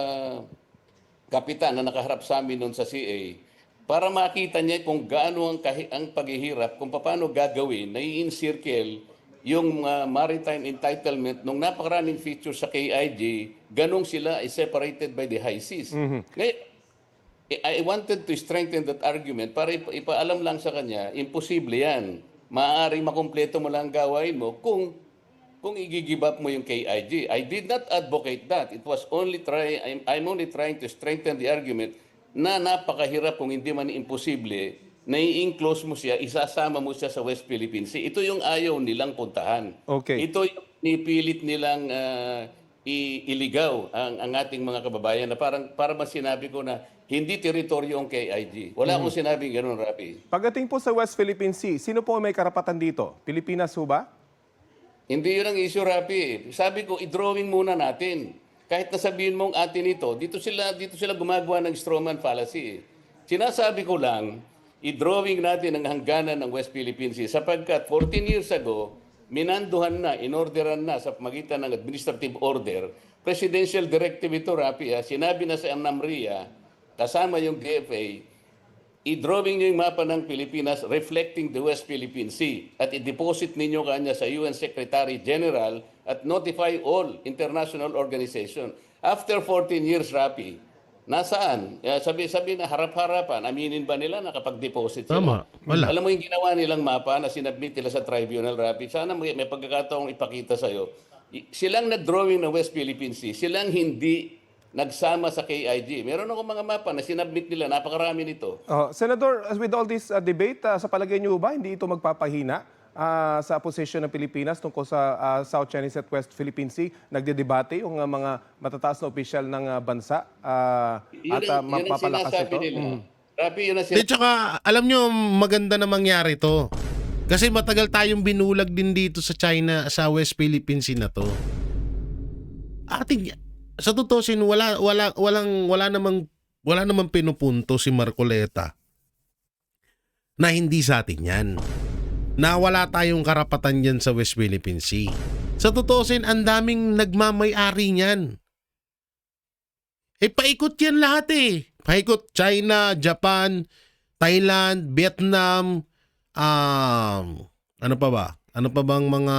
kapitan na nakaharap sa amin dun sa CA para makita niya kung gaano ang paghihirap, kung paano gagawin na i-encircle yung maritime entitlement nung napakaraming features sa KIG, ganong sila is separated by the high seas. Ngayon, I wanted to strengthen that argument para ipaalam lang sa kanya, imposible yan. Maaaring makumpleto mo lang gawain mo kung i-give up mo yung KIG. I did not advocate that. It was I'm only trying to strengthen the argument na napakahirap kung hindi man imposible nai-enclose mo siya, isasama mo siya sa West Philippine Sea. Ito yung ayaw nilang puntahan. Okay. Ito yung nipilit nilang iligaw ang ating mga kababayan na para mas sinabi ko na hindi teritoryo ang KIG. Wala akong sinabing gano'n, Rapi. Pagdating po sa West Philippine Sea, sino po may karapatan dito? Pilipinas ho ba? Hindi yun ang issue, Rapi. Sabi ko, i-drawing muna natin. Kahit nasabihin mong atin ito, dito sila gumagawa ng strawman fallacy. Sinasabi ko lang, i-drawing natin ang hangganan ng West Philippine Sea sapagkat 14 years ago, minanduhan na, inorderan na sa pamagitan ng administrative order, presidential directive ito, Rapi, sinabi na sa NAMRIA, kasama yung DFA, i-drawing nyo yung mapa ng Pilipinas reflecting the West Philippine Sea at i-deposit ninyo kanya sa UN Secretary General at notify all international organization. After 14 years, Rapi, nasaan? Sabi na harap-harapan, aminin ba nila nakapag-deposit sila? Tama, wala. Alam mo yung ginawa nilang mapa na sinabmit nila sa tribunal, Rapi, sana may pagkakataong ipakita sa'yo. Silang nag-drawing ng West Philippine Sea, silang hindi nagsama sa KIG. Meron ako mga mapa na sinabmit nila, napakarami nito. Senador, with all this debate, sa palagay niyo ba, hindi ito magpapahina sa posisyon ng Pilipinas tungkol sa South Chinese at West Philippine Sea? Nagdedebate yung mga matataas na opisyal ng bansa Yun ang mapapalakas sinasabi ito? nila. Rapi, yun ang Di, tsaka, alam nyo, maganda na mangyari to. Kasi matagal tayong binulag din dito sa China, sa West Philippine Sea na to. Sa tutusin, wala namang pinupunto si Marcoleta na hindi sa atin yan. Na wala tayong karapatan yan sa West Philippine Sea. Sa tutusin, ang daming nagmamay-ari niyan. Paikot yan lahat Paikot China, Japan, Thailand, Vietnam, ano pa ba? Ano pa bang mga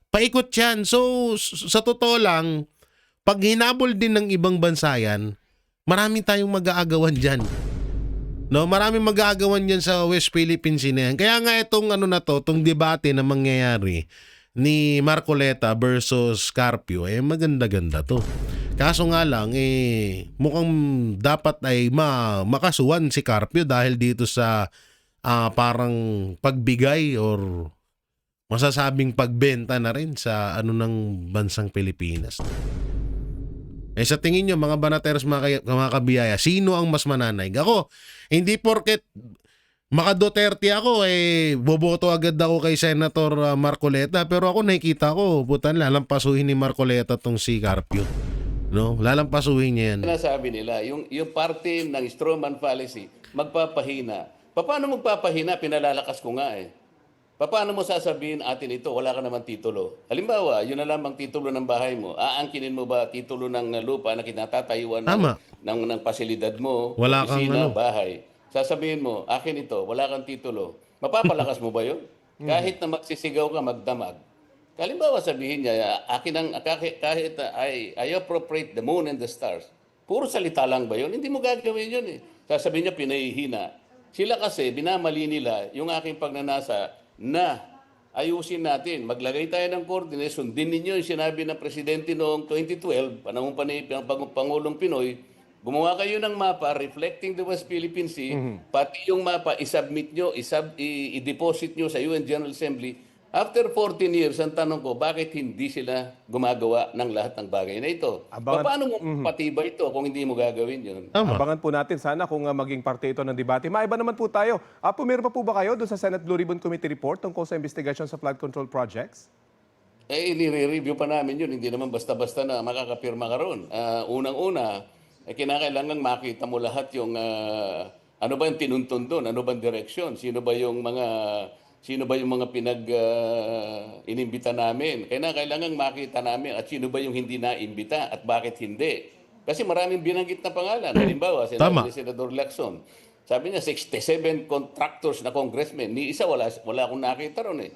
paikot yan. So, sa totoo lang, pag hinabol din ng ibang bansa yan, marami tayong mag-aagawan dyan. No, maraming mag-aagawan dyan sa West Philippine Sea na yan. Kaya nga itong itong debate na mangyayari ni Marcoleta versus Carpio, maganda-ganda to. Kaso nga lang, mukhang dapat ay makasuhan si Carpio dahil dito sa parang pagbigay or masasabing pagbenta na rin sa ng bansang Pilipinas. Sa tingin nyo, mga banateros, mga kabiyaya, sino ang mas mananaig? Ako, hindi porket maka Duterte ako, boboto agad ako kay Senator Marcoleta. Pero ako nakikita ko, lalampasuhin ni Marcoleta tong si Carpio. No? Lalampasuhin niya yan. Sinasabi nila, yung parte ng strawman fallacy, magpapahina. Paano magpapahina? Pinalalakas ko nga Paano mo sasabihin atin ito, wala ka naman titulo? Halimbawa, yun na lamang titulo ng bahay mo. Aangkinin mo ba titulo ng lupa na kinatatayuan ng pasilidad mo, wala opisina, kang bahay? Sasabihin mo, akin ito, wala kang titulo. Mapapalakas mo ba yun? Kahit na magsisigaw ka, magdamag. Halimbawa, sabihin niya, kahit I appropriate the moon and the stars. Puro salita lang ba yun? Hindi mo gagawin yun Sasabihin niya, pinahihina. Sila kasi, binamali nila yung aking pagnanasa na ayusin natin. Maglagay tayo ng coordinates. Sundin ninyo yung sinabi ng Presidente noong 2012, panahon pa ni Pangulong Pinoy, gumawa kayo ng mapa reflecting the West Philippine Sea, pati yung mapa isubmit nyo, i-deposit nyo sa UN General Assembly. After 14 years, ang tanong ko, bakit hindi sila gumagawa ng lahat ng bagay na ito? Paano mo patibay ito kung hindi mo gagawin yun? Abangan po natin sana kung maging parte ito ng debate. Maiba naman po tayo. Meron pa po ba kayo doon sa Senate Blue Ribbon Committee report tungkol sa investigation sa flood control projects? Nire-review pa namin yun. Hindi naman basta-basta na makakapirma ka ron. Unang-una, kinakailangan makita mo lahat yung ano ba yung tinuntun doon, ano ba ang direksyon, sino ba yung mga inimbita namin. Kailangan makita namin at sino ba yung hindi na-imbita at bakit hindi. Kasi maraming binanggit na pangalan. Halimbawa, sinabi ni Senador Lacson, sabi niya 67 contractors na congressmen, ni isa wala akong nakita ron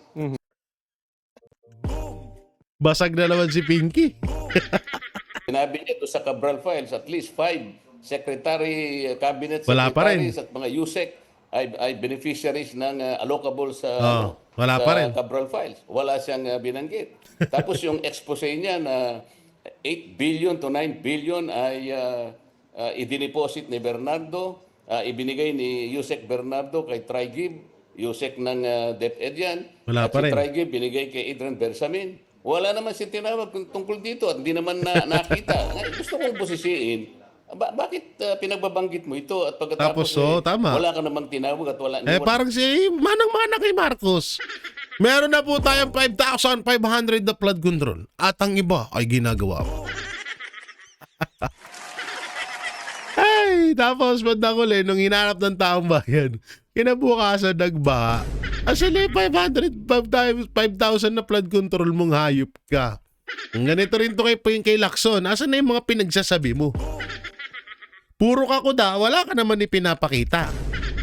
Basag na naman si Pinky. Sinabi niya to sa Cabral Files, at least 5 cabinet Wala pa rin. secretaries at mga USEC ay beneficiaries ng allocable sa wala pa rin. Cabral Files. Wala siyang binanggit. Tapos yung expose niya na 8 billion to 9 billion ay idiniposit ni Bernardo ibinigay ni Yusek Bernardo kay Trigib, Yusek ng DepEd yan. Wala at pa rin. si Trigib binigay kay Adrian Bersamin. Wala naman si tinawag tungkol dito at hindi naman nakita. Gusto kong busisiin, bakit pinagbabanggit mo ito at pagkatapos Tapos, tama. wala ka namang tinawag at wala... Parang si manang-mana kay Marcos. Meron na po tayong 5,500 na flood control. At ang iba ay ginagawa po. Ay, tapos bandang uli, nung hinanap ng taong bayan, kinabukasan nagbaha. Actually, 5,000 na flood control mong hayop ka. Ganito rin to kay Lacson. Asan na yung mga pinagsasabi mo? Puro ka kuda, wala ka naman ipinapakita.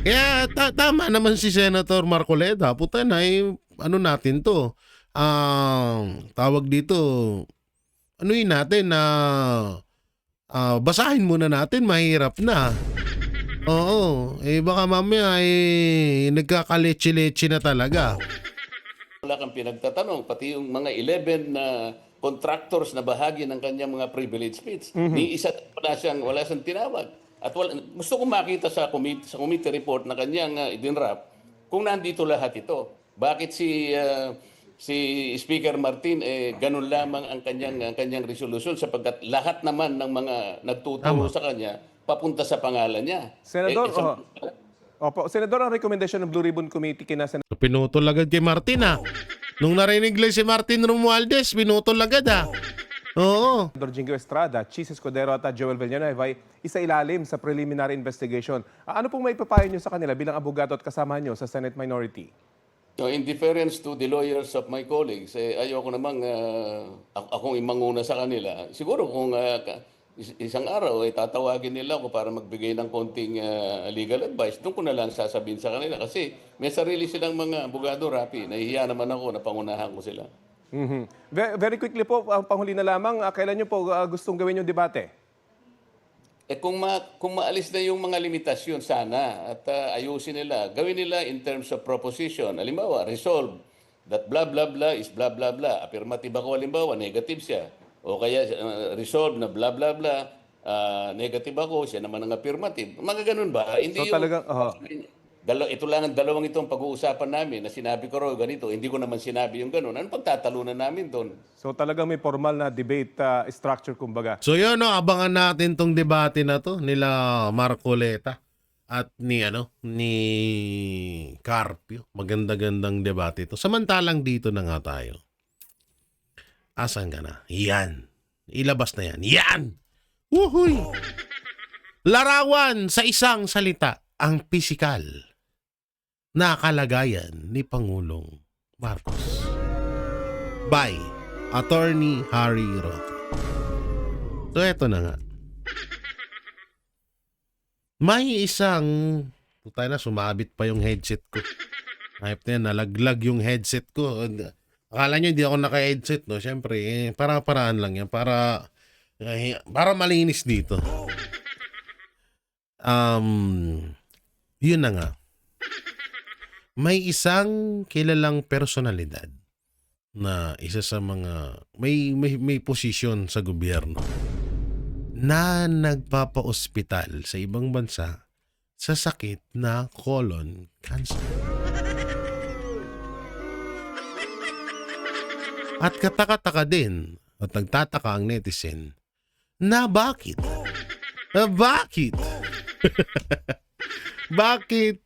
Kaya tama naman si Senator Marcoleta. Puta na, ano natin to? Tawag dito, ano yun natin na basahin muna natin, mahirap na. Oo, baka mamaya nagkakaleche-leche na talaga. Wala kang pinagtatanong, pati yung mga 11 na contractors na bahagi ng kanyang mga privilege speech. Ni isa wala siyang tinawag. At gusto kong makita sa committee report na kanyang idinrap kung nandito lahat ito. Bakit si Speaker Martin ganun lamang ang kanyang resolution sapagkat lahat naman ng mga nagtuturo sa kanya papunta sa pangalan niya. Senador, Opo, Senador, ang recommendation ng Blue Ribbon Committee kina Senator So, pinutol agad kay Martin Nung narinig lang si Martin Romualdez, pinutol agad Oo. Jingo Estrada, Chis Escudero at Joel Villanueva ay isa ilalim sa preliminary investigation. Ano pong may papayo nyo sa kanila bilang abogado at kasama nyo sa Senate Minority? So, in deference to the lawyers of my colleagues, ayoko namang akong imanguna sa kanila. Siguro kung isang araw tatawagin nila ako para magbigay ng konting legal advice, doon ko na lang sasabihin sa kanila. Kasi may sarili silang mga abogado, Rapi. Nahihiya naman ako na pangunahan ko sila. Very quickly po, panghuli na lamang, kailan nyo po gustong gawin yung debate? Kung maalis na yung mga limitasyon sana at ayusin nila, gawin nila in terms of proposition. Halimbawa, resolve that blah blah blah is blah blah blah. Affirmative ako, halimbawa, negative siya. O kaya resolve na blah blah blah, negative ako, siya naman ang affirmative. Mga ganun ba? Hindi So talagang, ito lang ang dalawang itong pag-uusapan namin na sinabi ko raw ganito, hindi ko naman sinabi yung ganun. Ano pagtatalunan namin doon? So talagang may formal na debate structure kumbaga. So yun, abangan natin tong debate na to nila Marcoleta at ni Carpio. Maganda-gandang debate ito. Samantalang dito na nga tayo. Asan ka na? Yan. Ilabas na yan. Yan! Wuhuy! Larawan sa isang salita ang pisikal na kalagayan ni Pangulong Marcos. By Attorney Harry Roque. So eto na nga. May isang putay na, sumabit pa yung headset ko. Ayop na yan, nalaglag yung headset ko. Akala nyo hindi ako naka-headset, no? Siyempre, para-paraan lang yan. Para malinis dito. Yun na nga. May isang kilalang personalidad na isa sa mga may posisyon sa gobyerno na nagpapa-ospital sa ibang bansa sa sakit na colon cancer. At kataka-taka din at nagtataka ang netizen na bakit? Bakit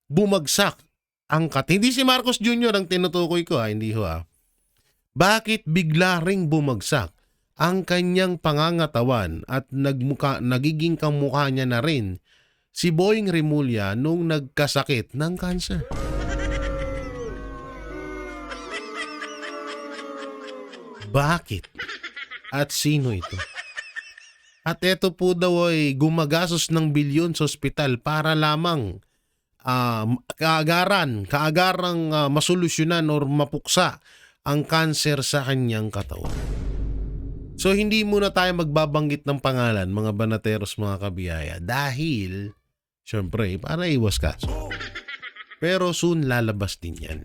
bumagsak ang hindi si Marcos Jr. ang tinutukoy ko, hindi ho. Bakit bigla ring bumagsak ang kanyang pangangatawan at nagiging kamukha niya na rin si Boying Rimulya nung nagkasakit ng cancer? Bakit? At sino ito? At ito po daw ay gumagastos ng bilyon sa ospital para lamang kaagarang masolusyonan or mapuksa ang cancer sa kanyang katawan. So hindi muna tayo magbabanggit ng pangalan, mga banateros, mga kabiyaya, dahil syempre para iwas kaso. Pero soon lalabas din yan.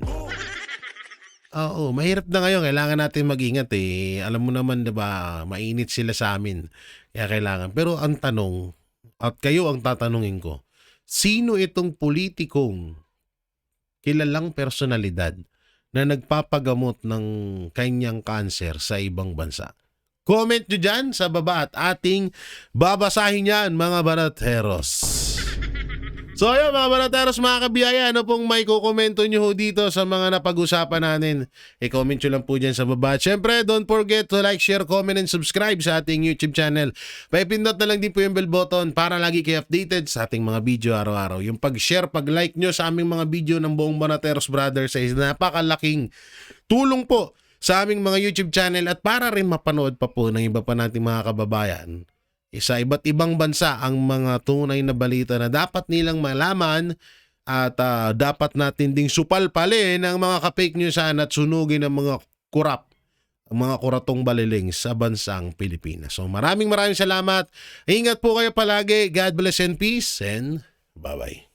Oo, mahirap na ngayon. Kailangan natin mag-ingat Alam mo naman, diba, mainit sila sa amin. Kaya kailangan. Pero ang tanong, at kayo ang tatanungin ko, sino itong politikong kilalang personalidad na nagpapagamot ng kanyang cancer sa ibang bansa? Comment nyo dyan sa baba at ating babasahin yan, mga banateros. So ayun mga banateros, mga kabiyaya, ano pong may kukomento nyo ho dito sa mga napag-usapan natin? I-comment nyo lang po dyan sa baba. At syempre, don't forget to like, share, comment, and subscribe sa ating YouTube channel. Paipindot na lang din po yung bell button para lagi kayo updated sa ating mga video araw-araw. Yung pag-share, pag-like nyo sa aming mga video ng buong Banateros Brothers ay napakalaking tulong po sa aming mga YouTube channel at para rin mapanood pa po ng iba pa nating mga kababayan sa iba't ibang bansa ang mga tunay na balita na dapat nilang malaman at dapat natin ding supalpalin ang mga ka-fake news at sunugin ng mga mga kuratong baliling sa bansang Pilipinas. So maraming salamat. Ingat po kayo palagi. God bless and peace and bye-bye.